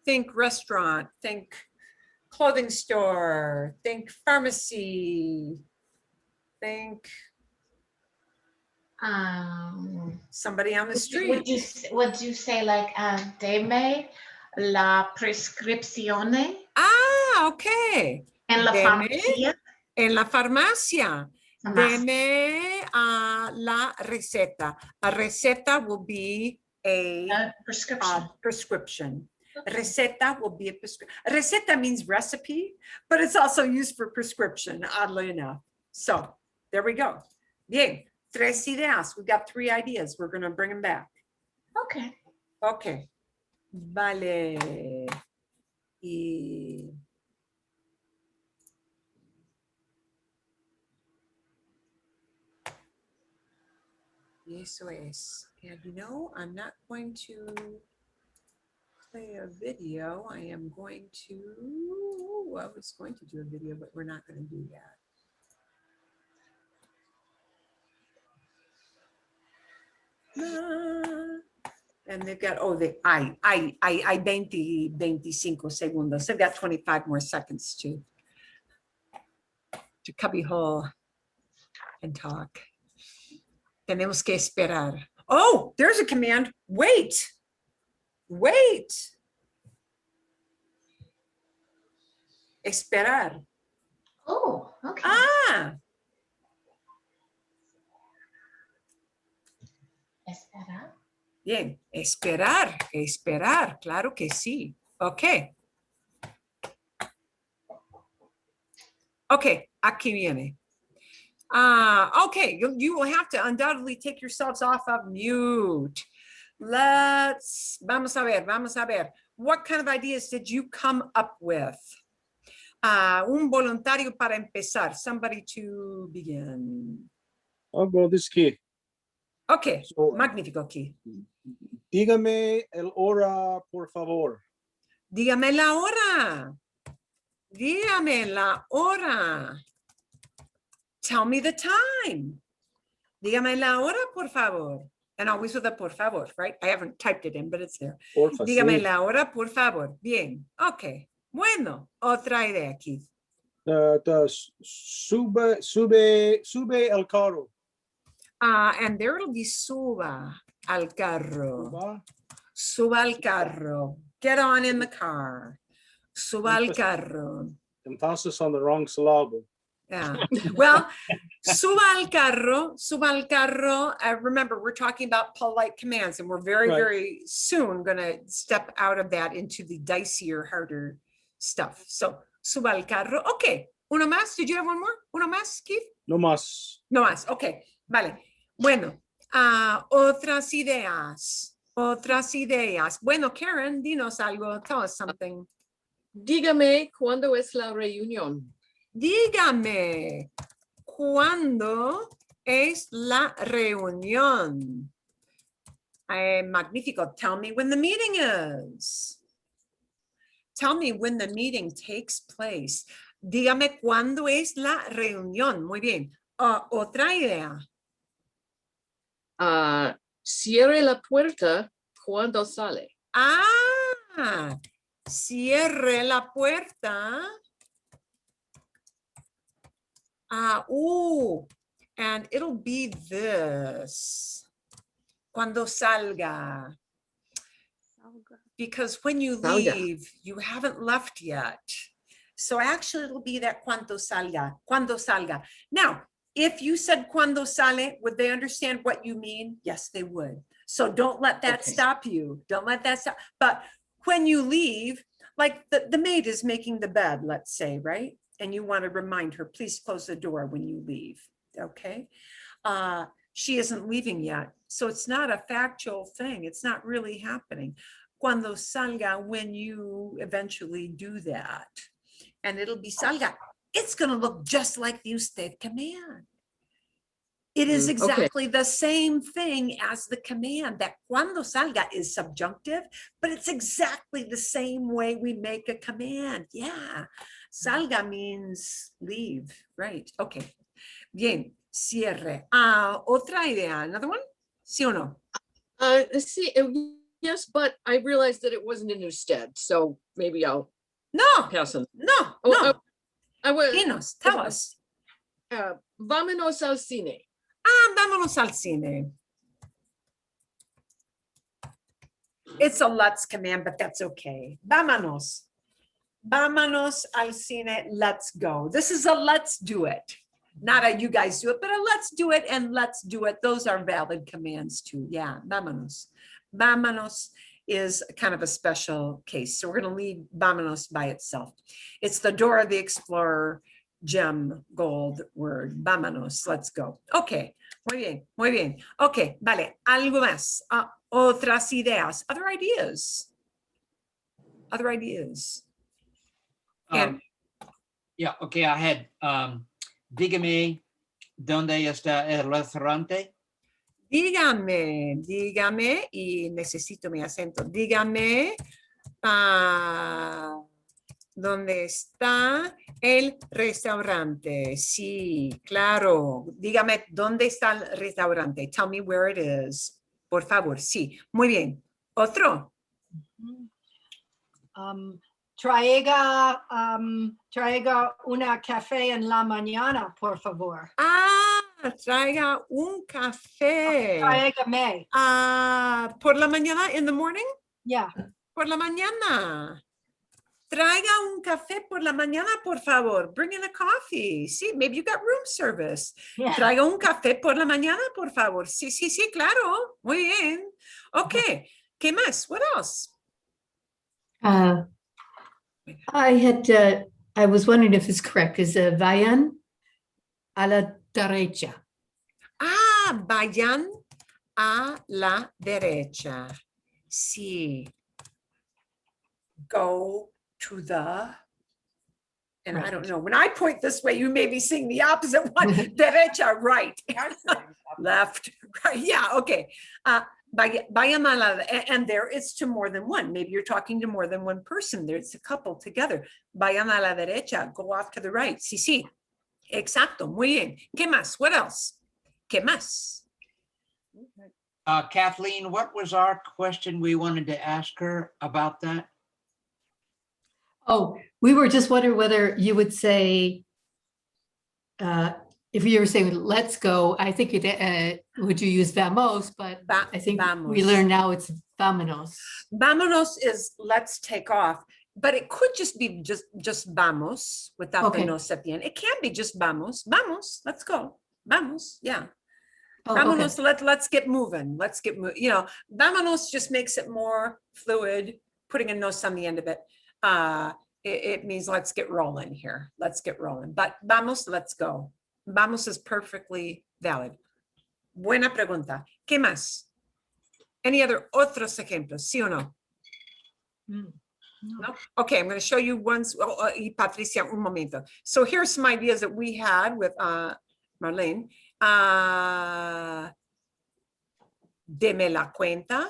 Think restaurant, think clothing store, think pharmacy, think somebody on the street. Would you say like deme la prescrizione? Okay. En la farmacia? En la farmacia. Farmacia. Deme la receta. A receta will be a prescription. Okay. Receta will be a prescription. Receta means recipe, but it's also used for prescription, oddly enough. So there we go. Bien. Tres ideas. We've got 3 ideas. We're going to bring them back. Okay. Okay. Vale. Y eso es. And you know, I'm not going to play a video. I am going to, I was going to do a video, but we're not going to do that. And they've got, oh, the I 20, 25 segundos. They've got 25 more seconds too. to cubbyhole and talk. Tenemos que esperar. Oh, there's a command. Wait. Wait. Esperar. Oh, okay. Ah, Espera. bien. Esperar. Esperar. Claro que sí. Okay. Okay, aquí viene. Okay, you will have to undoubtedly take yourselves off of mute. Vamos a ver. What kind of ideas did you come up with? Un voluntario para empezar. Somebody to begin. I'll go this key. Okay, So, magnífico aquí. dígame el hora, por favor. Dígame la hora. Dígame la hora. Tell me the time. Dígame la hora, por favor. And always with a por favor, right? I haven't typed it in, but it's there. Porfa, Dígame sí. la hora, por favor. Bien. Ok. Bueno, otra idea aquí. Sube el carro. And there it'll be suba al carro. Suba. Suba al carro. Get on in the car. Suba al carro. Emphasis on the wrong syllable. Yeah. Well, suba al carro. Remember, we're talking about polite commands, and we're very, Right. very soon going to step out of that into the dicier, harder stuff. So, suba al carro. Okay. Uno más. Did you have one more? Uno más, Keith? No más. No más. Okay. Vale. Bueno. Otras ideas. Bueno, Karen, dinos algo. Tell us something. Dígame cuándo es la reunión. Dígame, ¿cuándo es la reunión? Magnífico. Tell me when the meeting is. Tell me when the meeting takes place. Dígame cuándo es la reunión. Muy bien. Otra idea. Cierre la puerta cuando sale. Cierre la puerta. And it'll be this. Cuando salga. Because when you Salga. leave, you haven't left yet. So actually it'll be that cuando salga. Now, if you said cuando sale, would they understand what you mean? Yes, they would. So don't let that Okay. stop you. Don't let that stop. But when you leave, like the maid is making the bed, let's say, right? And you want to remind her, please close the door when you leave, okay? She isn't leaving yet. So it's not a factual thing. It's not really happening. Cuando salga, when you eventually do that. And it'll be salga. It's going to look just like the usted command. It is Okay. exactly the same thing as the command. That cuando salga is subjunctive, but it's exactly the same way we make a command. Yeah. Salga means leave, right? Okay. Bien, cierre. Otra idea, another one? ¿Sí o no? Sí, yes, but I realized that it wasn't in usted, so maybe I'll No, pass on. no, Oh, no. I was. Dinos, tell us. Vámonos al cine. Vámonos al cine. It's a let's command, but that's okay. Vámonos. Vámonos al cine, let's go. This is a let's do it. Not a you guys do it, but a let's do it and let's do it. Those are valid commands too. Yeah, vámonos. Vámonos is kind of a special case. So we're going to leave vámonos by itself. It's the Dora the Explorer gem gold word. Vámonos, let's go. Okay, muy bien, muy bien. Okay, vale, algo más. Otras ideas, other ideas. Other ideas. And Yeah, okay, I had, dígame, ¿dónde está el restaurante? dígame, y necesito mi acento. Dígame, ¿dónde está el restaurante? Sí, claro. Dígame, ¿dónde está el restaurante? Tell me where it is. Por favor, sí. Muy bien. ¿Otro? traiga una café en la mañana, por favor. Traiga un café. Tráigame. Por la mañana, in the morning? Yeah. Por la mañana. Traiga un café por la mañana, por favor. Bring in a coffee. Sí, maybe you got room service. Yeah. Traiga un café por la mañana, por favor. Sí, sí, sí, claro. Muy bien. Okay. ¿Qué más? What else? I was wondering if it's correct. Is vayan a la derecha? Vayan a la derecha. Sí. Go to the, and I don't know, when I point this way, you may be seeing the opposite one. Derecha, right. Left, right. Yeah, okay. Vayan a la, and there it's to more than one. Maybe you're talking to more than one person. There's a couple together. Vayan a la derecha, go off to the right. Sí, sí. Exacto, muy bien. ¿Qué más? What else? ¿Qué más? Kathleen, what was our question we wanted to ask her about that? Oh, we were just wondering whether you would say, if you were saying, let's go, I think it, would you use vamos, but I think we Vamos. learn now it's vámonos. Vámonos is let's take off, but it could just be just vamos without Okay. the nos at the end. It can be just vamos. Vamos, let's go. Vamos, yeah. Oh, okay. Vámonos, let's get moving. Let's get moving. You know, vámonos just makes it more fluid, putting a nos on the end of it. It means let's get rolling here. Let's get rolling. But vamos, let's go. Vamos is perfectly valid. Buena pregunta. ¿Qué más? Any otros ejemplos? ¿Sí o no? No? Okay, I'm going to show you ones. Y Patricia, un momento. So here's some ideas that we had with Marlene. Deme la cuenta.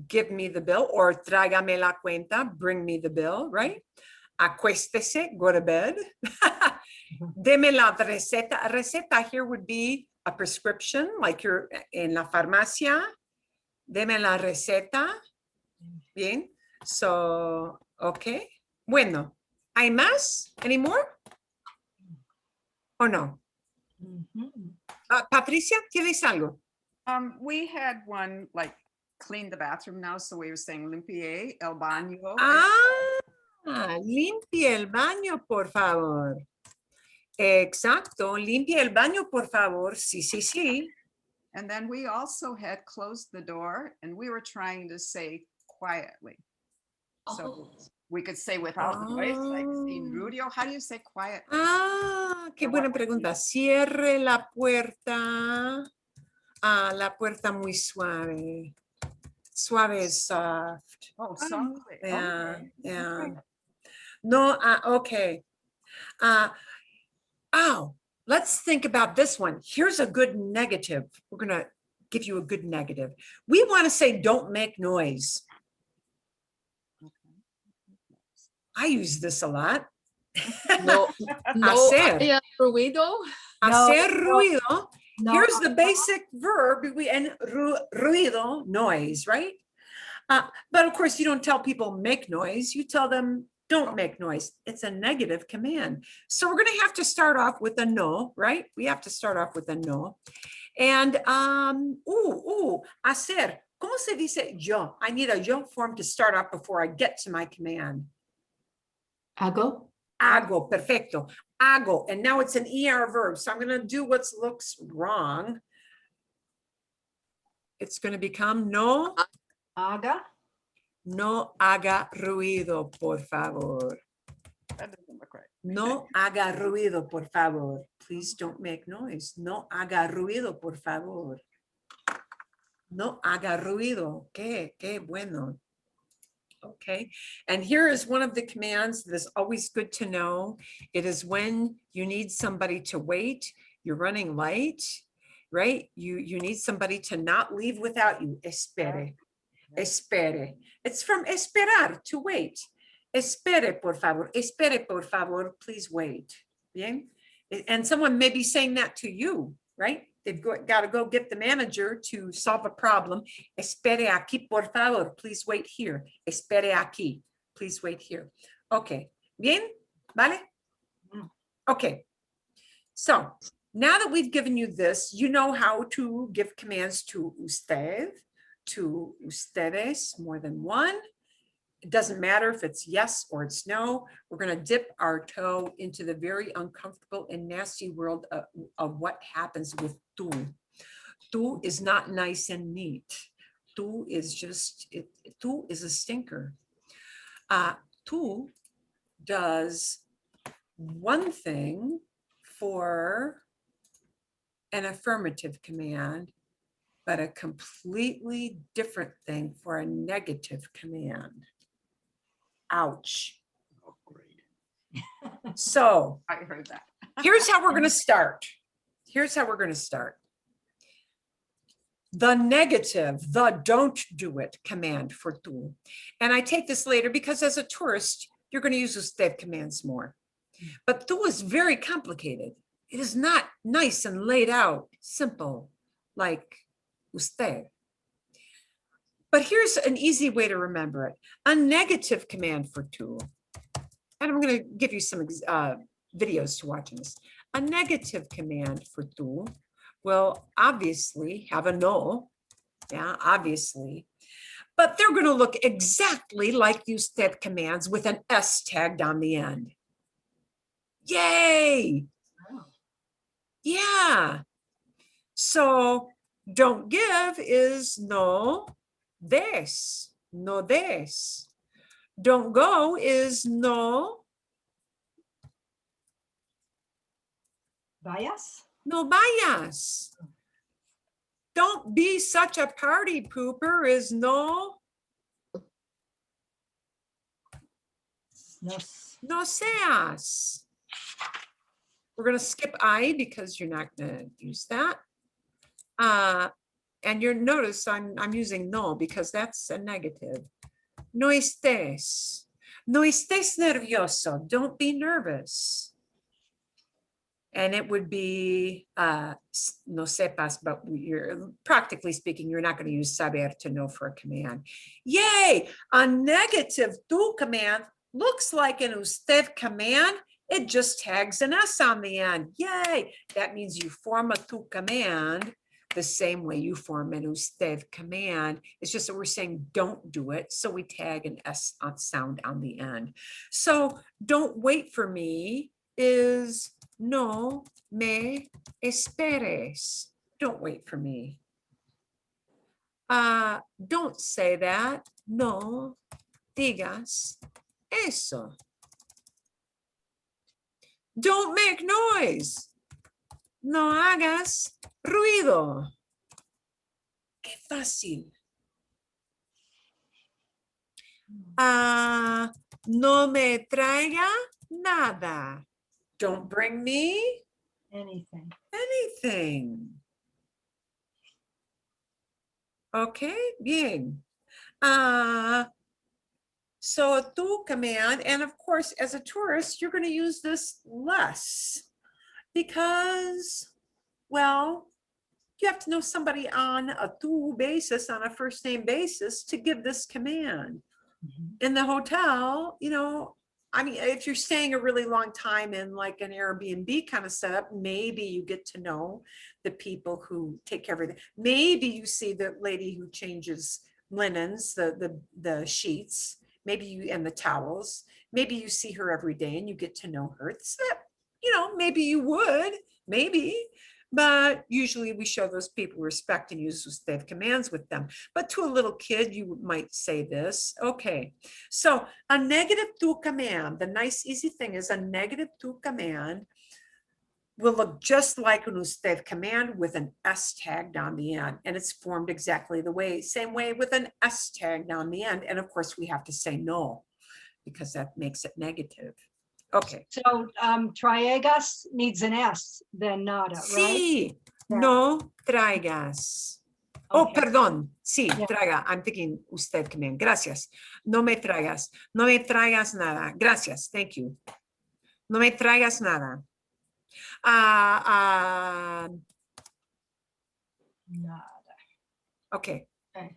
Give me the bill, or tráigame la cuenta, bring me the bill, right? Acuéstese, go to bed. Deme la receta. Receta here would be a prescription, like you're in la farmacia. Deme la receta. Bien. So, okay. Bueno. ¿Hay más? Any more? Or no? Patricia, ¿tienes algo? We had one like clean the bathroom now, so we were saying limpie el baño. Limpie el baño, por favor. Exacto, limpie el baño, por favor. Sí, sí, sí. And then we also had closed the door, and we were trying to say quietly. So we could say without noise, like sin ruido. How do you say quiet? Qué buena pregunta. Cierre la puerta. La puerta muy suave. Suave is soft. Oh, softly. Yeah, Okay. yeah. Okay. No, okay. Let's think about this one. Here's a good negative. We're going to give you a good negative. We want to say, don't make noise. I use this a lot. No, Hacer. haya ruido. Hacer ruido. No, Here's the basic verb, and ruido, noise, right? But of course, you don't tell people make noise. You tell them don't make noise. It's a negative command. So we're going to have to start off with a no, right? We have to start off with a no. And, hacer. ¿Cómo se dice yo? I need a yo form to start off before I get to my command. Hago? Hago, perfecto. Hago, and now it's an ER verb. So I'm going to do what looks wrong. It's going to become no haga. No haga ruido, por favor. That doesn't look right. No haga ruido, por favor. Please don't make noise. No haga ruido, por favor. No haga ruido. Qué bueno. Okay, and here is one of the commands that is always good to know. It is when you need somebody to wait, you're running late, right? You need somebody to not leave without you. Espere, espere. It's from esperar, to wait. Espere, por favor. Espere, por favor. Please wait. Bien? And someone may be saying that to you, right? They've got to go get the manager to solve a problem. Espere aquí, por favor. Please wait here. Espere aquí. Please wait here. Okay. Bien? Vale? Okay. So now that we've given you this, you know how to give commands to usted, to ustedes, more than one. It doesn't matter if it's yes or it's no. We're going to dip our toe into the very uncomfortable and nasty world of what happens with tú. Tú is not nice and neat. Tú is just, tú is a stinker. Tú does one thing for an affirmative command, but a completely different thing for a negative command. Ouch. Oh, great. So I heard that. here's how we're going to start. Here's how we're going to start. The negative, the don't do it command for tú. And I take this later because as a tourist, you're going to use usted commands more. But tú is very complicated. It is not nice and laid out, simple, like usted. But here's an easy way to remember it. A negative command for tú. And I'm going to give you some videos to watch this. A negative command for tú will obviously have a no. Yeah, obviously. But they're going to look exactly like usted commands with an S tagged on the end. Yay! Yeah. So don't give is no des. No des. Don't go is no. Vayas? No vayas. Don't be such a party pooper is no. No seas. We're going to skip I because you're not going to use that. And you'll notice I'm using no because that's a negative. No estés. No estés nervioso. Don't be nervous. And it would be no sepas, but you're practically speaking, you're not going to use saber to know for a command. Yay! A negative tú command looks like an usted command. It just tags an S on the end. Yay! That means you form a tú command the same way you form an usted command. It's just that we're saying don't do it. So we tag an S sound on the end. So don't wait for me is no me esperes. Don't wait for me. Don't say that. No digas eso. Don't make noise. No hagas ruido. Qué fácil. No me traiga nada. Don't bring me Anything. anything. Okay, bien. So a tú command, and of course, as a tourist, you're going to use this less because, well, you have to know somebody on a tú basis, on a first name basis to give this command. In the hotel, you know, I mean, if you're staying a really long time in like an Airbnb kind of setup, maybe you get to know the people who take care of everything. Maybe you see the lady who changes linens, the sheets, maybe you, and the towels. Maybe you see her every day and you get to know her. So, you know, maybe you would, maybe. But usually we show those people respect and use usted commands with them. But to a little kid, you might say this. Okay, so a negative tú command, the nice easy thing is a negative tú command will look just like an usted command with an S tagged on the end. And it's formed exactly the way, same way with an S tagged on the end. And of course we have to say no because that makes it negative. Okay. So traigas needs an S, then nada, right? Sí, Yeah. no traigas. Oh, Okay. perdón. Sí, Yeah. traiga. I'm thinking usted command. Gracias. No me traigas. No me traigas nada. Gracias. Thank you. No me traigas nada. Nada. Okay. Okay.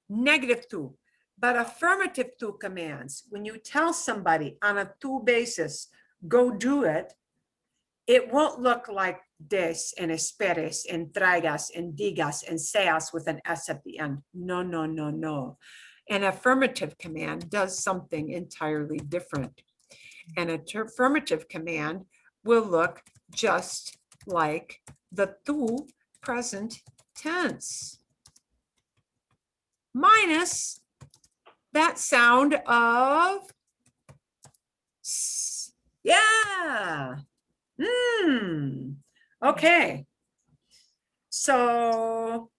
Negative tú. But affirmative tú commands, when you tell somebody on a tú basis, go do it, it won't look like des and esperes and traigas and digas and seas with an S at the end. No, no, no, no. An affirmative command does something entirely different. And an affirmative command will look just like the tú present tense, minus that sound of s. Yeah. Okay. So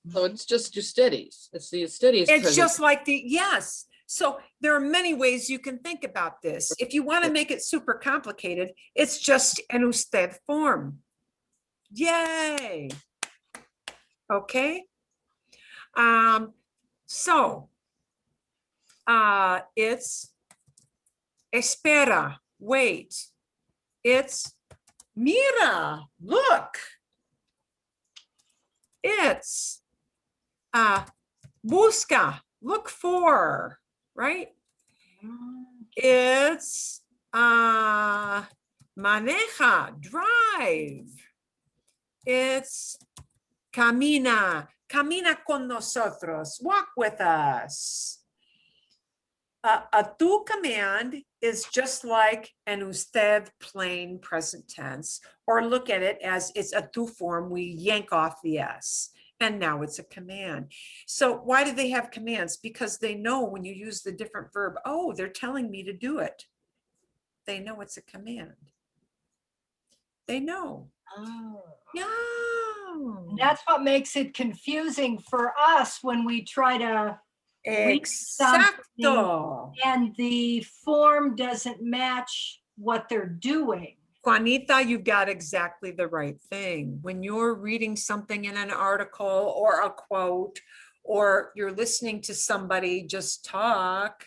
So it's just your steadies. It's the steadies. it's just like the, yes. So there are many ways you can think about this. If you want to make it super complicated, it's just an usted form. Yay. Okay. So it's espera, wait. It's mira, look. It's busca, look for, right? It's maneja, drive. It's camina, camina con nosotros, walk with us. A tú command is just like an usted plain present tense, or look at it as it's a tú form, we yank off the S, and now it's a command. So why do they have commands? Because they know when you use the different verb, oh, they're telling me to do it. They know it's a command. They know. Oh. Yeah. And that's what makes it confusing for us when we try to Exacto. and the form doesn't match what they're doing. Juanita, you got exactly the right thing. When you're reading something in an article or a quote, or you're listening to somebody just talk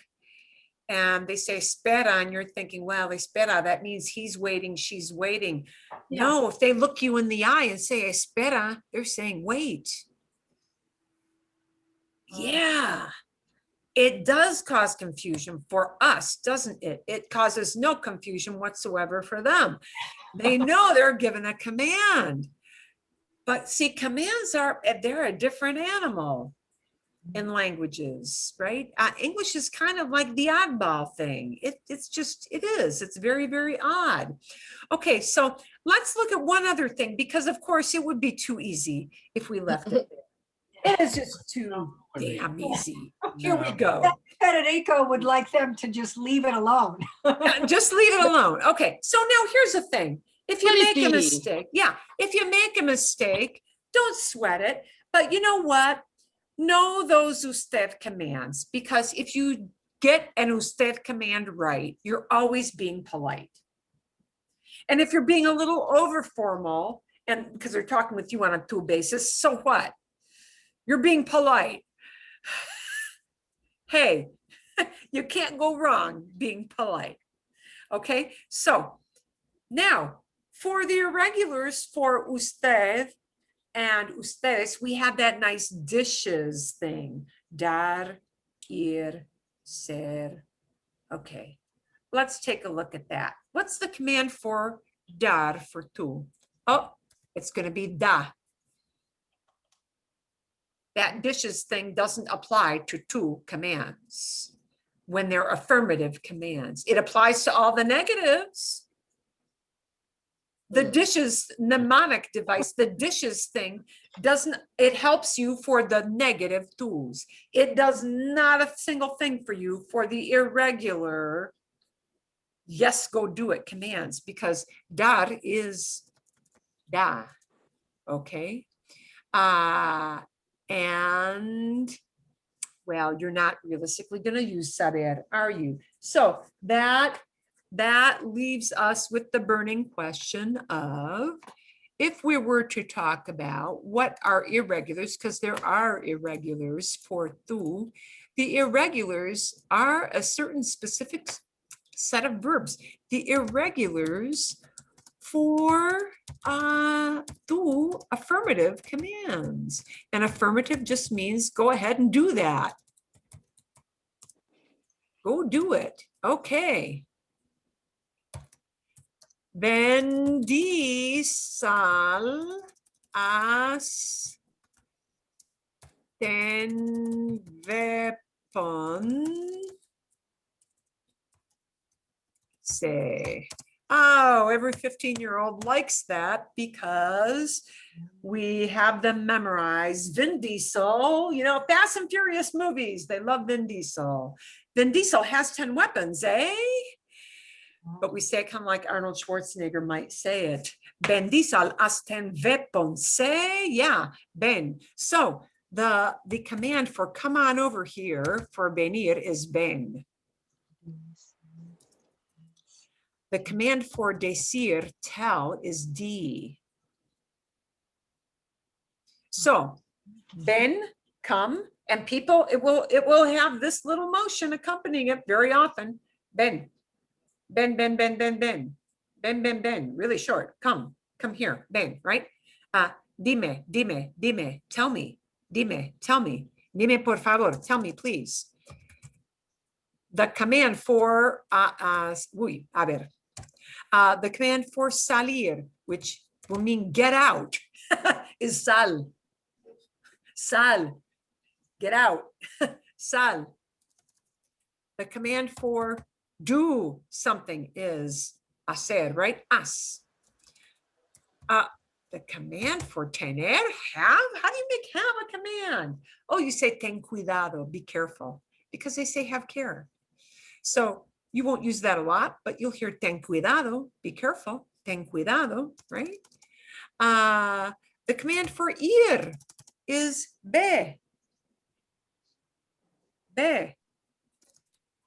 and they say espera, and you're thinking, well, espera, that means he's waiting, she's waiting. Yeah. No, if they look you in the eye and say espera, they're saying wait. Yeah. It does cause confusion for us, doesn't it? It causes no confusion whatsoever for them. They know they're given a command. But see, commands they're a different animal in languages, right? English is kind of like the oddball thing. It is. It's very, very odd. Okay, so let's look at one other thing, because of course it would be too easy if we left it there. It is just too damn easy. Here we go. Federico would like them to just leave it alone. Just leave it alone. Okay, so now here's the thing. If you make a mistake, if you make a mistake, don't sweat it. But you know what? Know those usted commands, because if you get an usted command right, you're always being polite. And if you're being a little over formal, and because they're talking with you on a tú basis, so what? You're being polite. Hey, you can't go wrong being polite. Okay, so now for the irregulars, for usted and ustedes, we have that nice dishes thing. Dar, ir, ser. Okay, let's take a look at that. What's the command for dar, for tú? Oh, it's going to be da. That dishes thing doesn't apply to tú commands when they're affirmative commands. It applies to all the negatives. The dishes mnemonic device, the dishes thing it helps you for the negative tools. It does not a single thing for you for the irregular, yes, go do it commands, because dar is da, okay? And well, you're not realistically going to use saber, are you? So that leaves us with the burning question of, if we were to talk about what are irregulars, because there are irregulars for tú, the irregulars are a certain specific set of verbs. The irregulars for tú affirmative commands. And affirmative just means go ahead and do that. Go do it. Okay. Vendi sal as ten vepon say. Oh, every 15-year-old likes that because we have them memorized. Vin Diesel, you know, Fast and Furious movies, they love Vin Diesel. Vin Diesel has 10 weapons, eh? But we say it kind of like Arnold Schwarzenegger might say it. Ben Diesel has 10 weapons, say, yeah, Ben. So the command for come on over here for venir is ben. The command for decir, tell, is D. So ben, come, and people, it will have this little motion accompanying it very often. Ben, ben, ben, ben, ben, ben, ben, ben, ben, really short. Come here, ben, right? Dime, dime, dime, tell me, dime, tell me, dime por favor, tell me, please. The command for, a ver. The command for salir, which will mean get out, is sal. Sal, get out, sal. The command for do something is hacer, right? Haz. The command for tener, have? How do you make have a command? Oh, you say ten cuidado, be careful, because they say have care. So you won't use that a lot, but you'll hear ten cuidado, be careful, ten cuidado, right? The command for ir is ve,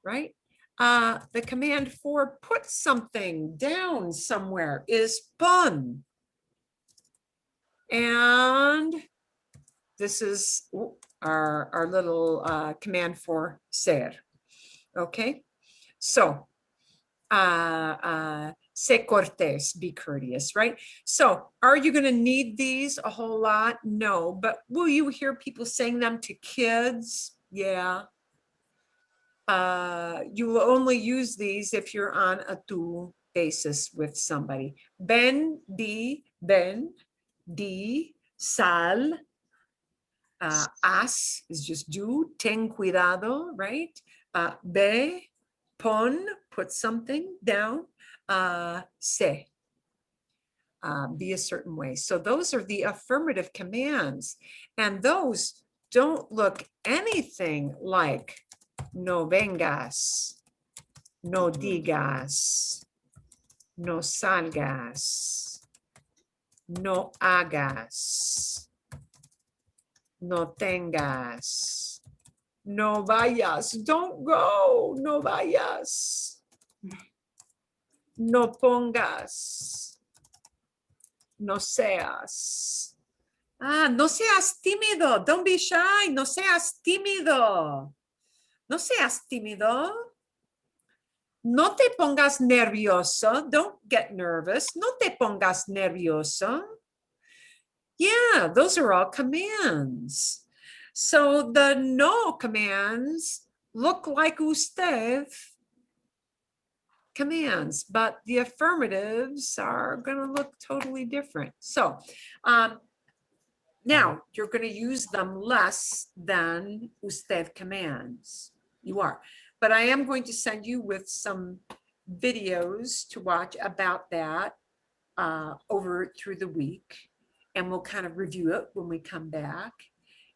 right? The command for put something down somewhere is pon. And this is our little command for ser. Okay, so sé cortés, be courteous, right? So are you going to need these a whole lot? No, but will you hear people saying them to kids? Yeah. You will only use these if you're on a tú basis with somebody. Ben, di, sal. Haz is just do, ten cuidado, right? Ve, pon, put something down. Sé, be a certain way. So those are the affirmative commands. And those don't look anything like no vengas, no digas, no salgas, no hagas, no tengas, no vayas, don't go, no vayas, no pongas, no seas. No seas tímido, don't be shy, no seas tímido, no seas tímido. No te pongas nervioso, don't get nervous, no te pongas nervioso. Yeah, those are all commands. So the no commands look like usted commands, but the affirmatives are going to look totally different. So now you're going to use them less than usted commands. You are. But I am going to send you with some videos to watch about that over through the week. And we'll kind of review it when we come back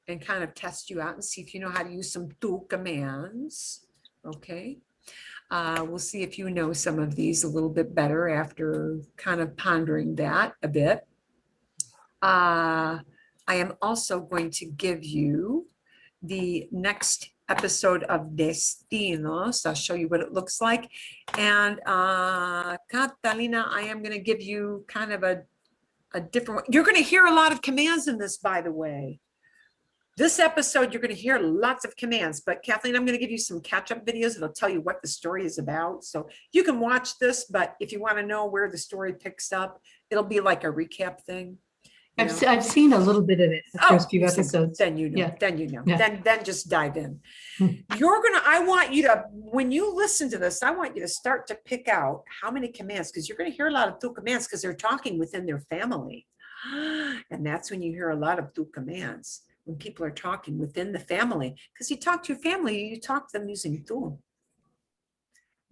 and kind of test you out and see if you know how to use some tú commands. Okay. We'll see if you know some of these a little bit better after kind of pondering that a bit. I am also going to give you the next episode of Destinos. I'll show you what it looks like. And Catalina, I am going to give you kind of a different one. You're going to hear a lot of commands in this, by the way. This episode, you're going to hear lots of commands, but Kathleen, I'm going to give you some catch-up videos that'll tell you what the story is about. So you can watch this, but if you want to know where the story picks up, it'll be like a recap thing. I've seen a little bit of it, the first few you've seen it. episodes. Then you know, Yeah. then you know, Yeah. then just dive in. Hmm. I want you to, when you listen to this, I want you to start to pick out how many commands, because you're going to hear a lot of tu commands because they're talking within their family. And that's when you hear a lot of tu commands, when people are talking within the family, because you talk to your family, you talk to them using tu.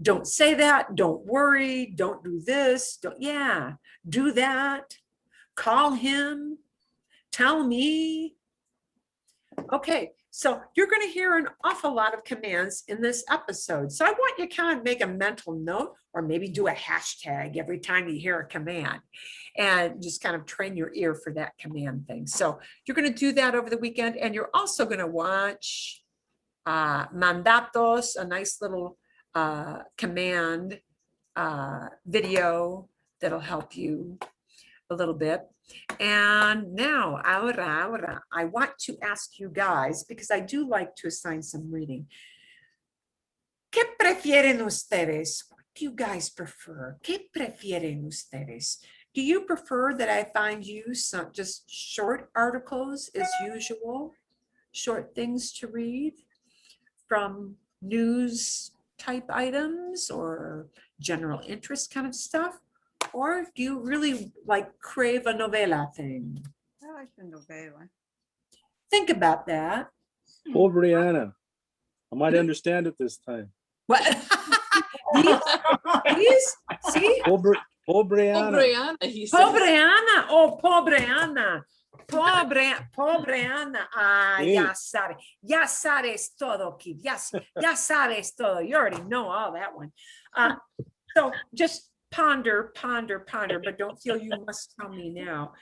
Don't say that, don't worry, don't do this, do that, call him, tell me. Okay, so you're going to hear an awful lot of commands in this episode. So I want you to kind of make a mental note, or maybe do a hashtag every time you hear a command, and just kind of train your ear for that command thing. So you're going to do that over the weekend, and you're also going to watch Mandatos, a nice little command video that'll help you a little bit. And now, ahora, I want to ask you guys, because I do like to assign some reading. ¿Qué prefieren ustedes? What do you guys prefer? ¿Qué prefieren ustedes? Do you prefer that I find you some just short articles as usual? Short things to read from news type items or general interest kind of stuff? Or do you really like crave a novela thing? I like the novela. Think about that. Poor Brianna. I might understand it this time. What? These? See? Poor Oh, Brianna. Brianna, he said. Pobre Ana. Oh, pobre Ana. Pobre Ana. Ah, Sí. ya sabes todo, Keith. Ya sabes todo. You already know all that one. So just ponder, but don't feel you must tell me now.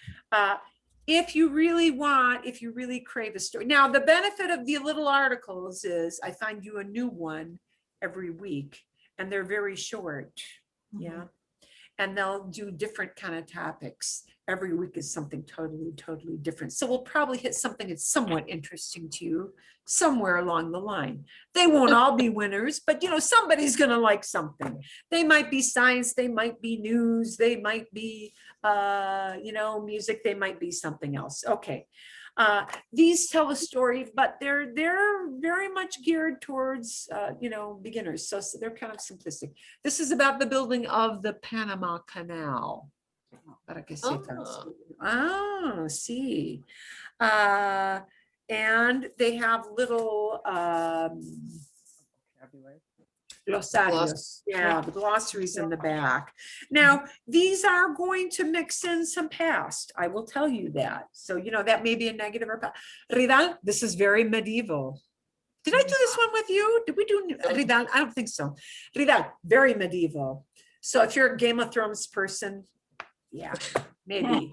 If you really crave a story. Now, the benefit of the little articles is I find you a new one every week, and they're very short. Yeah. And they'll do different kind of topics. Every week is something totally different. So we'll probably hit something that's somewhat interesting to you somewhere along the line. They won't all be winners, but somebody's going to like something. They might be science, they might be news, they might be music, they might be something else. Okay. These tell a story, but they're very much geared towards beginners. So they're kind of simplistic. This is about the building of the Panama Canal. Para que sepas. Ah, see. And they have little glosarios. Yeah, the glossaries in the back. Now, these are going to mix in some past. I will tell you that. So, that may be a negative or past. Ridal, this is very medieval. Did I do this one with you? Did we do Ridal? I don't think so. Ridal, very medieval. So if you're a Game of Thrones person, yeah, maybe.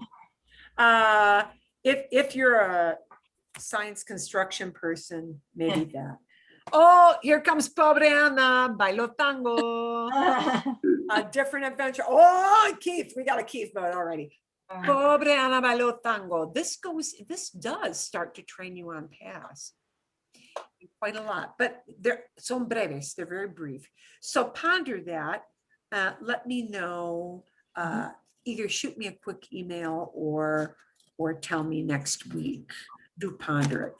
If you're a science construction person, maybe that. Oh, here comes Pobre Ana, bailo tango. A different adventure. Oh, Keith, we got a Keith mode already. Pobre Ana, bailo tango. This does start to train you on past. Quite a lot, but they're son breves, they're very brief. So ponder that. Let me know. Either shoot me a quick email or tell me next week. Do ponder it.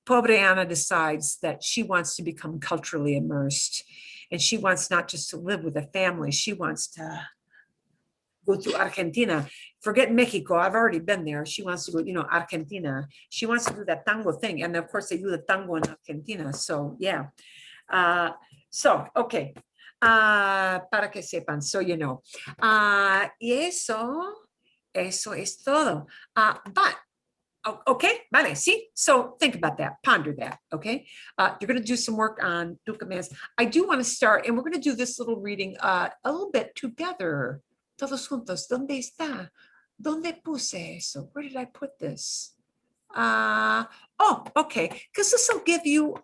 Pobre Ana decides that she wants to become culturally immersed, and she wants not just to live with a family. She wants to go to Argentina. Forget Mexico. I've already been there. She wants to go, Argentina. She wants to do that tango thing. And of course they do the tango in Argentina. So yeah. Okay. Para que sepan, so y eso es todo. But okay, vale, see? So think about that, ponder that, okay? You're gonna do some work on tu commands. I do want to start, and we're gonna do this little reading a little bit together. Todos juntos, ¿dónde está? ¿Dónde puse eso? Where did I put this? Oh, okay, because this will give you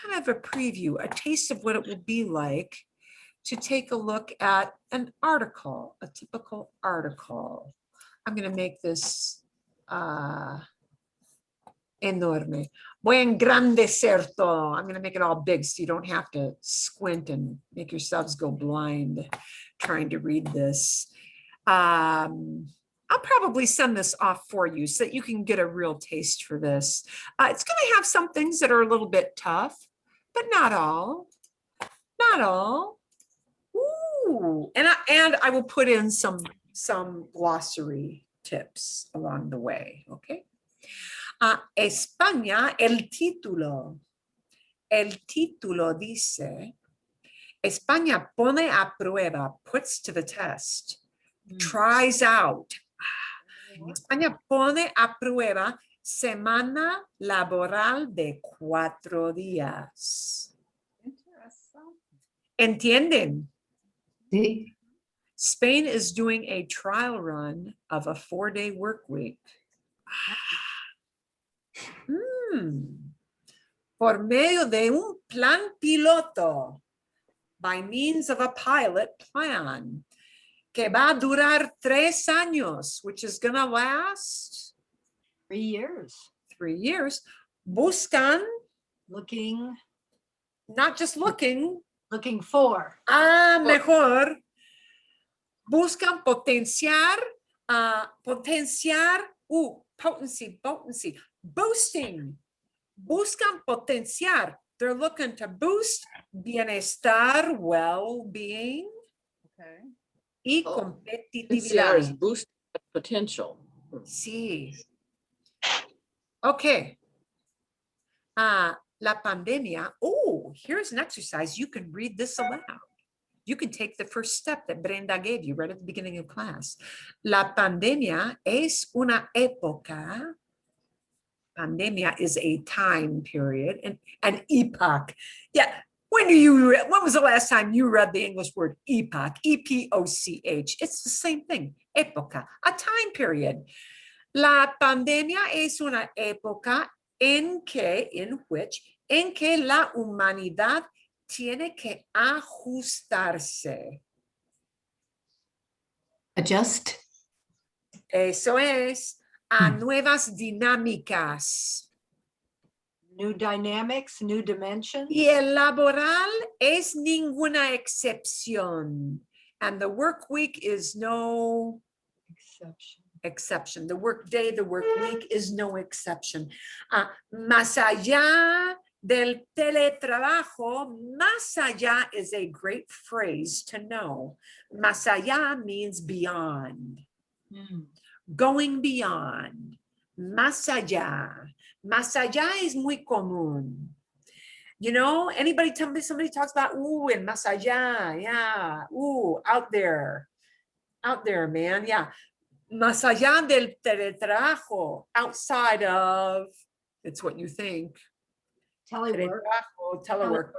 kind of a preview, a taste of what it will be like to take a look at an article, a typical article. I'm going to make this enorme. Voy a engrandecer todo. I'm going to make it all big so you don't have to squint and make yourselves go blind trying to read this. I'll probably send this off for you so that you can get a real taste for this. It's going to have some things that are a little bit tough, but not all. Not all. Ooh, and I will put in some glossary tips along the way, okay? España, el título dice, España pone a prueba, puts to the test, tries out. España pone a prueba semana laboral de 4 días. ¿Entienden? Sí. Spain is doing a trial run of a 4-day work week. Por medio de un plan piloto, by means of a pilot plan, que va a durar 3 años, which is going to last 3 years. 3 years. Buscan, Looking not just looking, for. mejor, buscan potenciar, potency, boosting. Buscan potenciar. They're looking to boost bienestar, well-being, Okay. y Oh, competitividad. is boost potential. Sí. Okay. La pandemia. Oh, here's an exercise. You can read this aloud. You can take the first step that Brenda gave you right at the beginning of class. La pandemia es una época. Pandemia is a time period, and an epoch. Yeah. When was the last time you read the English word epoch? E-P-O-C-H. It's the same thing. Época, a time period. La pandemia es una época en que la humanidad tiene que ajustarse. Adjust. Eso es, a nuevas dinámicas. New dynamics, new dimensions. Y el laboral es ninguna excepción. And the work week is no exception. The work day, the work week is no exception. Más allá del teletrabajo, más allá is a great phrase to know. Más allá means beyond. Going beyond. Más allá. Más allá is muy común. You know, somebody talks about, ooh, and más allá, yeah, ooh, out there, man, yeah. Más allá del teletrabajo, outside of, it's what you think. Telework.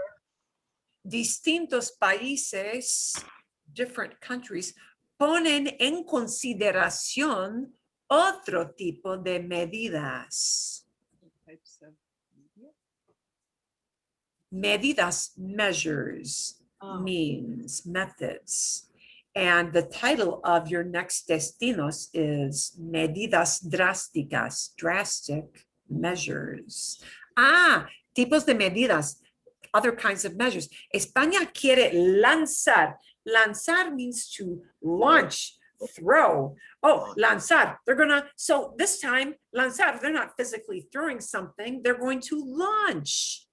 Distintos países, different countries, ponen en consideración otro tipo de medidas. Medidas, measures, means, methods. And the title of your next destinos is Medidas Drásticas, drastic measures. Tipos de medidas, other kinds of measures. España quiere lanzar. Lanzar means to launch, throw. Oh, lanzar. So this time, lanzar, they're not physically throwing something, they're going to launch.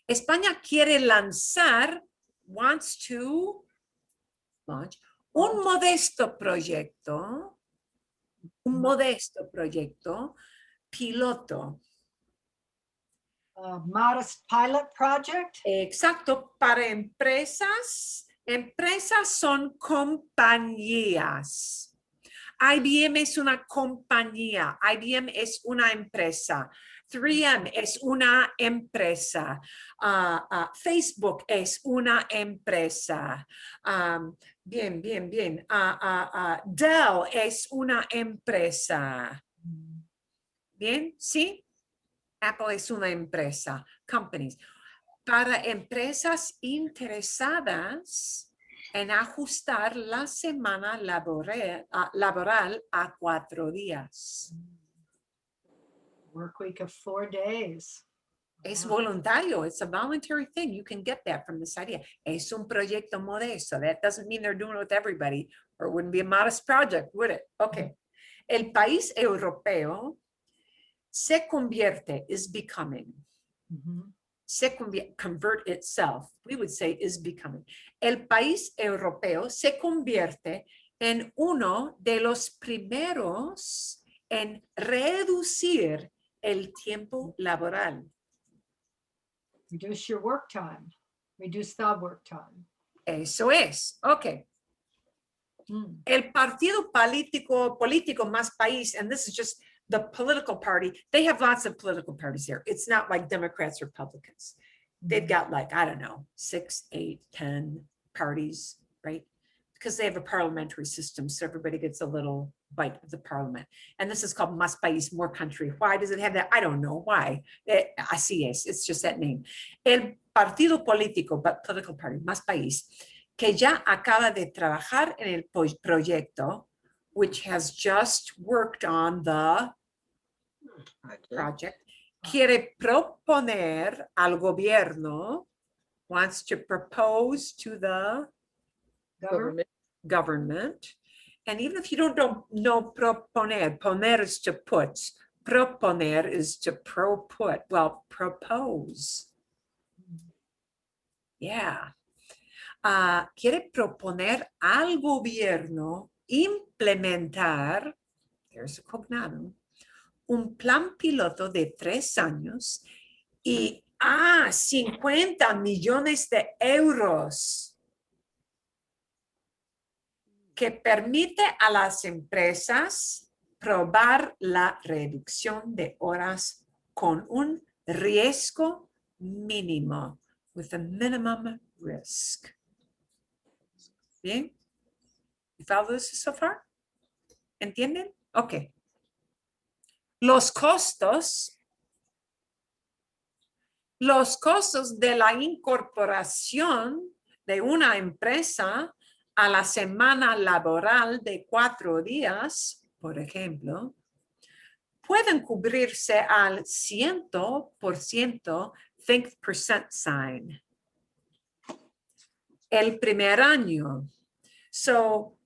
España quiere lanzar, wants to launch, un modesto proyecto piloto. Modest pilot project. Exacto, para empresas. Empresas son compañías. IBM es una compañía. IBM es una empresa. 3M es una empresa. Facebook es una empresa. Bien. Dell es una empresa. Bien, ¿sí? Apple es una empresa. Companies. Para empresas interesadas en ajustar la semana laboral a 4 días. Work week of 4 days. Es voluntario. It's a voluntary thing. You can get that from this idea. Es un proyecto modesto. That doesn't mean they're doing it with everybody, or it wouldn't be a modest project, would it? Okay. El país europeo se convierte, is becoming. Se convert itself. We would say is becoming. El país europeo se convierte en uno de los primeros en reducir el tiempo laboral. Reduce your work time. Reduce the work time. Eso es. Ok. El partido político más país, and this is just the political party. They have lots of political parties here. It's not like Democrats, Republicans. They've got like, I don't know, 6, 8, 10 parties, right? Because they have a parliamentary system, so everybody gets a little bite of the parliament. And this is called Más País, more country. Why does it have that? I don't know why. Así es, it's just that name. El partido político, but political party, Más País, que ya acaba de trabajar en el proyecto, which has just worked on the project, quiere proponer al gobierno, wants to propose to the government. And even if you don't know proponer, poner is to put, proponer is to put, well, propose. Yeah. Quiere proponer al gobierno implementar, there's a cognado, un plan piloto de 3 años y 50 millones de euros que permite a las empresas probar la reducción de horas con un riesgo mínimo, with a minimum risk. Bien? You follow this so far? ¿Entienden? Ok. Los costos de la incorporación de una empresa a la semana laboral de 4 días, por ejemplo, pueden cubrirse al 100%, think percent sign, el primer año. So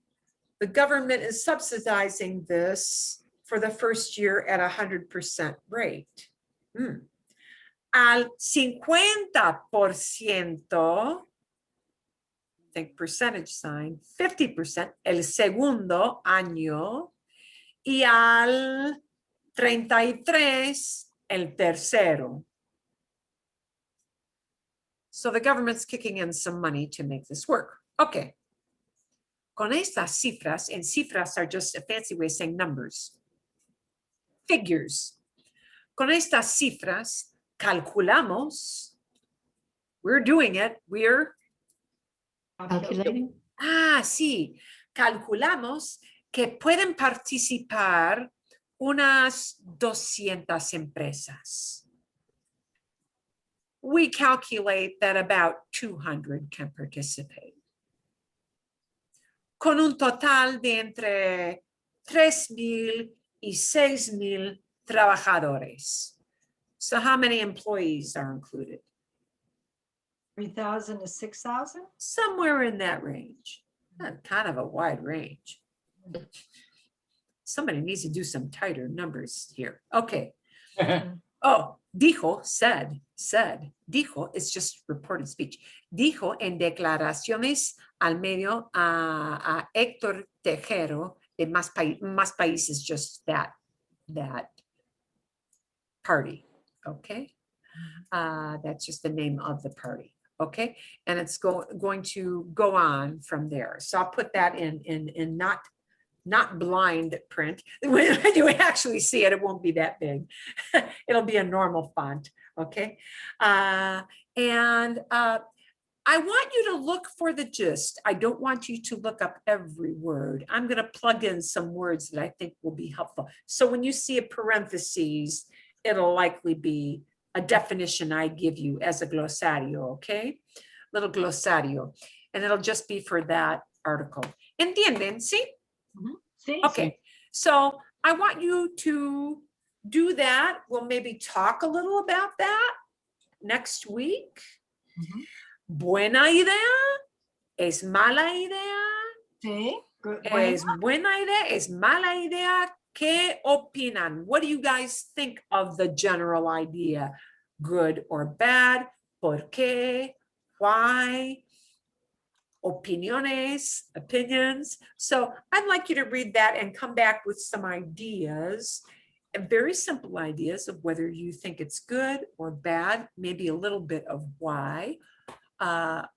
the government is subsidizing this for the first year at 100% rate. Al 50%, think percentage sign, 50% el segundo año y al 33% el tercero. So the government's kicking in some money to make this work. Okay. Con estas cifras, and cifras are just a fancy way of saying numbers, figures. Con estas cifras, calculamos, we're doing it, we're Calculating. sí, calculamos que pueden participar unas 200 empresas. We calculate that about 200 can participate. Con un total de entre 3,000 y 6,000 trabajadores. So how many employees are included? 3,000 to 6,000? Somewhere in that range. Kind of a wide range. Somebody needs to do some tighter numbers here. Okay. Oh, dijo, said, dijo, it's just reported speech. Dijo en declaraciones al medio a Héctor Tejero de Más País is just that party, okay? That's just the name of the party, okay? And it's going to go on from there. So I'll put that in not blind print. When you actually see it, it won't be that big. It'll be a normal font, okay? I want you to look for the gist. I don't want you to look up every word. I'm going to plug in some words that I think will be helpful. So when you see a parentheses, it'll likely be a definition I give you as a glossario, okay? Little glossario. And it'll just be for that article. ¿Entienden? ¿Sí? Sí. Okay, so I want you to do that. We'll maybe talk a little about that next week. Mhm. Buena idea, es mala idea, Sí. Good. es buena idea, es mala idea. ¿Qué opinan? What do you guys think of the general idea? Good or bad? ¿Por qué? Why? Opinions. So I'd like you to read that and come back with some ideas, and very simple ideas of whether you think it's good or bad, maybe a little bit of why,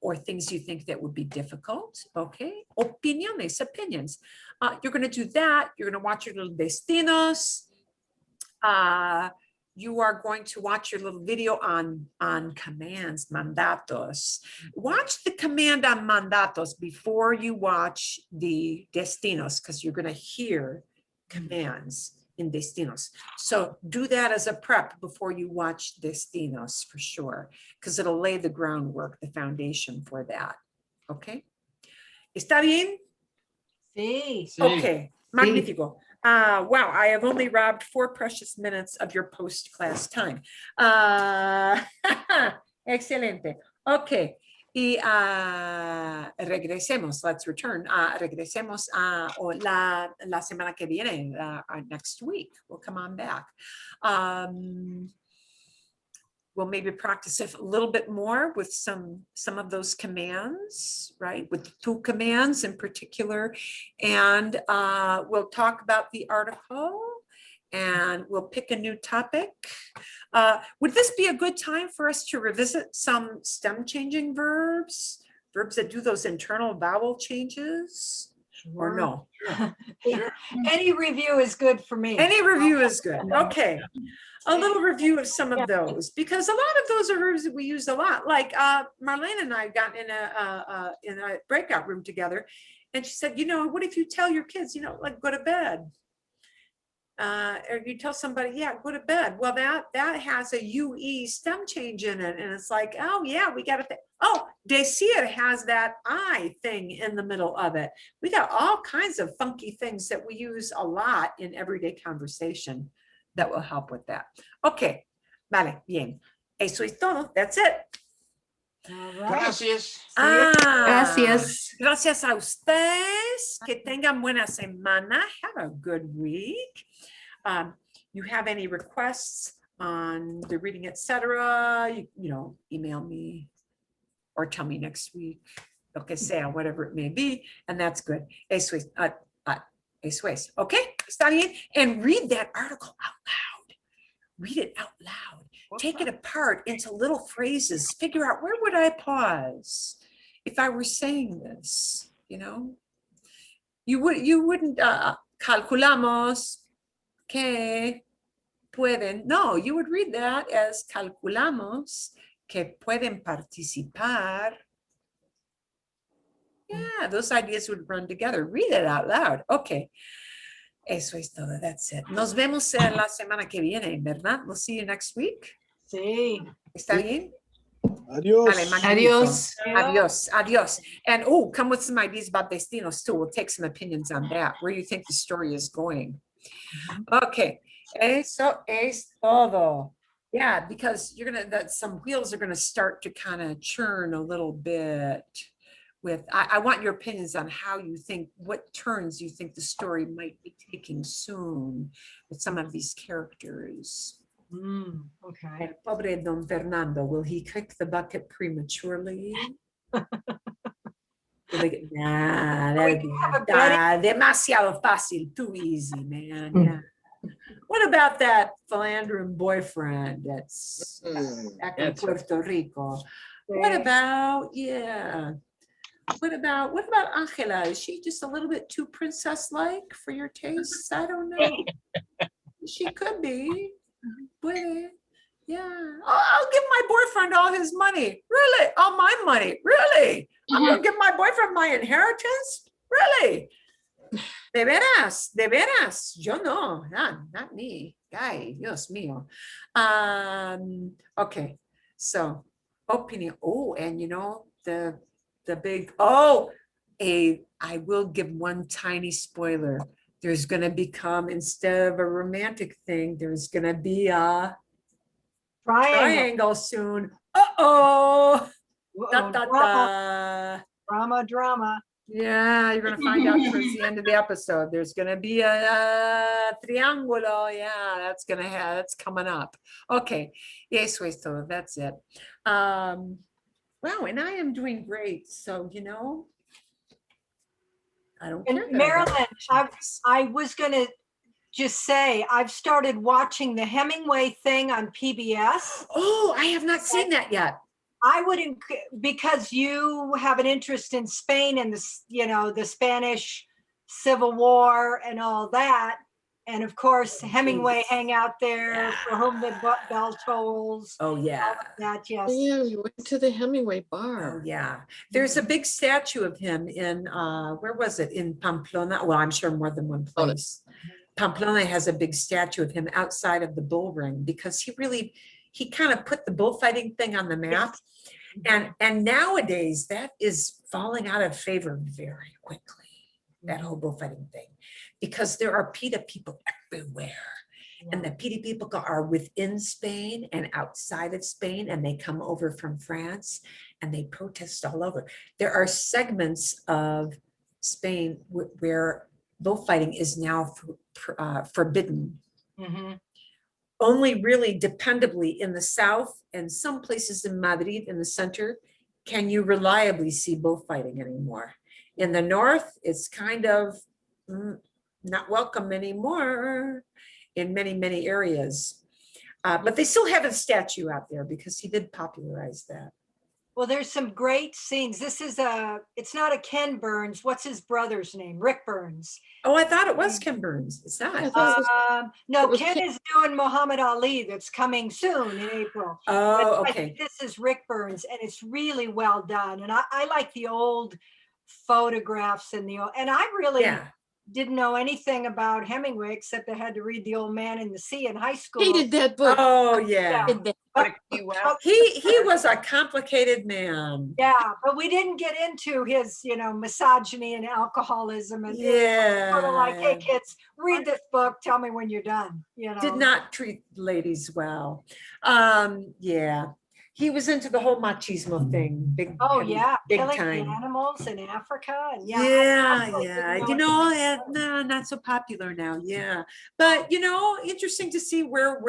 or things you think that would be difficult. Okay, opinions. You're going to do that. You're going to watch your little destinos. You are going to watch your little video on commands, mandatos. Watch the command on mandatos before you watch the destinos, because you're going to hear commands in destinos. So do that as a prep before you watch destinos for sure, because it'll lay the groundwork, the foundation for that. Okay. ¿Está bien? Sí. Sí. Okay, magnifico. Wow, I have only robbed 4 precious minutes of your post-class time. Excelente. Okay, y regresemos, let's return. Regresemos la semana que viene, next week. We'll come on back. We'll maybe practice it a little bit more with some of those commands, right? With 2 commands in particular. And we'll talk about the article and we'll pick a new topic. Would this be a good time for us to revisit some stem changing verbs that do those internal vowel changes? Or no? Any review is good for me. Any review is good. Okay. A little review of some of those, because a lot of those are verbs that we use a lot. Like Marlene and I got in a breakout room together, and she said, what if you tell your kids, like go to bed? Or you tell somebody, yeah, go to bed. Well, that has a UE stem change in it, and it's like, oh yeah, we got to. Oh, decir has that I thing in the middle of it. We got all kinds of funky things that we use a lot in everyday conversation that will help with that. Okay, vale, bien. Eso es todo. That's it. All right. Gracias. Gracias. Gracias a ustedes. Que tengan buena semana. Have a good week. You have any requests on the reading, etc., email me or tell me next week, lo que sea, whatever it may be, and that's good. Eso es. Eso es. Okay, está bien. And read that article out loud. Read it out loud. Take it apart into little phrases. Figure out, where would I pause if I were saying this? You wouldn't calculamos que pueden. No, you would read that as calculamos que pueden participar. Yeah, those ideas would run together. Read it out loud. Okay. Eso es todo. That's it. Nos vemos la semana que viene, ¿verdad? We'll see you next week. Sí. ¿Está bien? Adios. Vale, magnífico. Adios. Adios. And come with some ideas about destinos too. We'll take some opinions on that, where you think the story is going. Okay. Eso es todo. Yeah, because some wheels are gonna start to kind of churn a little bit. I want your opinions on how you think, what turns you think the story might be taking soon with some of these characters. Okay. El pobre Don Fernando, will he kick the bucket prematurely? Nah, that'd be demasiado fácil, too easy, man. Yeah. What about that philandering boyfriend that's back in Puerto Rico? What about, What about Angela? Is she just a little bit too princess-like for your tastes? I don't know. She could be. Puede. Yeah. I'll give my boyfriend all his money. Really? All my money. Really? I'm gonna give my boyfriend my inheritance? Really? De veras. Yo no. Not me. Ay, Dios mío. Okay. So, opinion. Oh, and the big, I will give one tiny spoiler. There's going to become, instead of a romantic thing, there's going to be a Triangle soon. Uh-oh. Da, Uh-oh, da, drama, da. drama. Yeah, you're gonna find out towards the end of the episode. There's gonna be a triangulo. Yeah, that's coming up. Okay, eso es todo. That's it. Wow, and I am doing great. So I don't And care. that I got Marilyn, questions. I was gonna just say, I've started watching the Hemingway thing on PBS. Oh, I have not seen that yet. I would, because you have an interest in Spain and the Spanish Civil War and all that. And of course, Hemingway hang out there, For Whom the Bell Tolls. Oh yeah. That, yes. Yeah, we went to the Hemingway Oh bar. yeah. There's a big statue of him in where was it? In Pamplona. Well, I'm sure more than one place. Pamplona has a big statue of him outside of the bull ring because he kind of put the bullfighting thing on the map. And nowadays that is falling out of favor very quickly, that whole bullfighting thing, because there are PETA people everywhere. And the PETA people are within Spain and outside of Spain, and they come over from France and they protest all over. There are segments of Spain where bullfighting is now forbidden. Only really dependably in the south and some places in Madrid in the center can you reliably see bullfighting anymore. In the north, it's kind of not welcome anymore in many, many areas. But they still have a statue out there because he did popularize that. Well, there's some great scenes. It's not a Ken Burns. What's his brother's name? Rick Burns. Oh, I thought it was Ken Burns. It's not. No, it was Ken is doing Muhammad Ali that's coming soon in April. Oh, But I okay. think this is Rick Burns, and it's really well done. And I like the old photographs and I really Yeah. didn't know anything about Hemingway except I had to read The Old Man in the Sea in high school. Hated that book. Oh, yeah. Hated that. He was a complicated man. Yeah, but we didn't get into his, misogyny and alcoholism and Yeah. sort of like, hey kids, read this book, tell me when you're done. Did not treat ladies well. Yeah. He was into the whole machismo thing. Big, Oh heavy, yeah, big killing time. the animals in Africa and Yeah, I yeah. didn't know anything. No, not so popular now. Yeah. But interesting to see where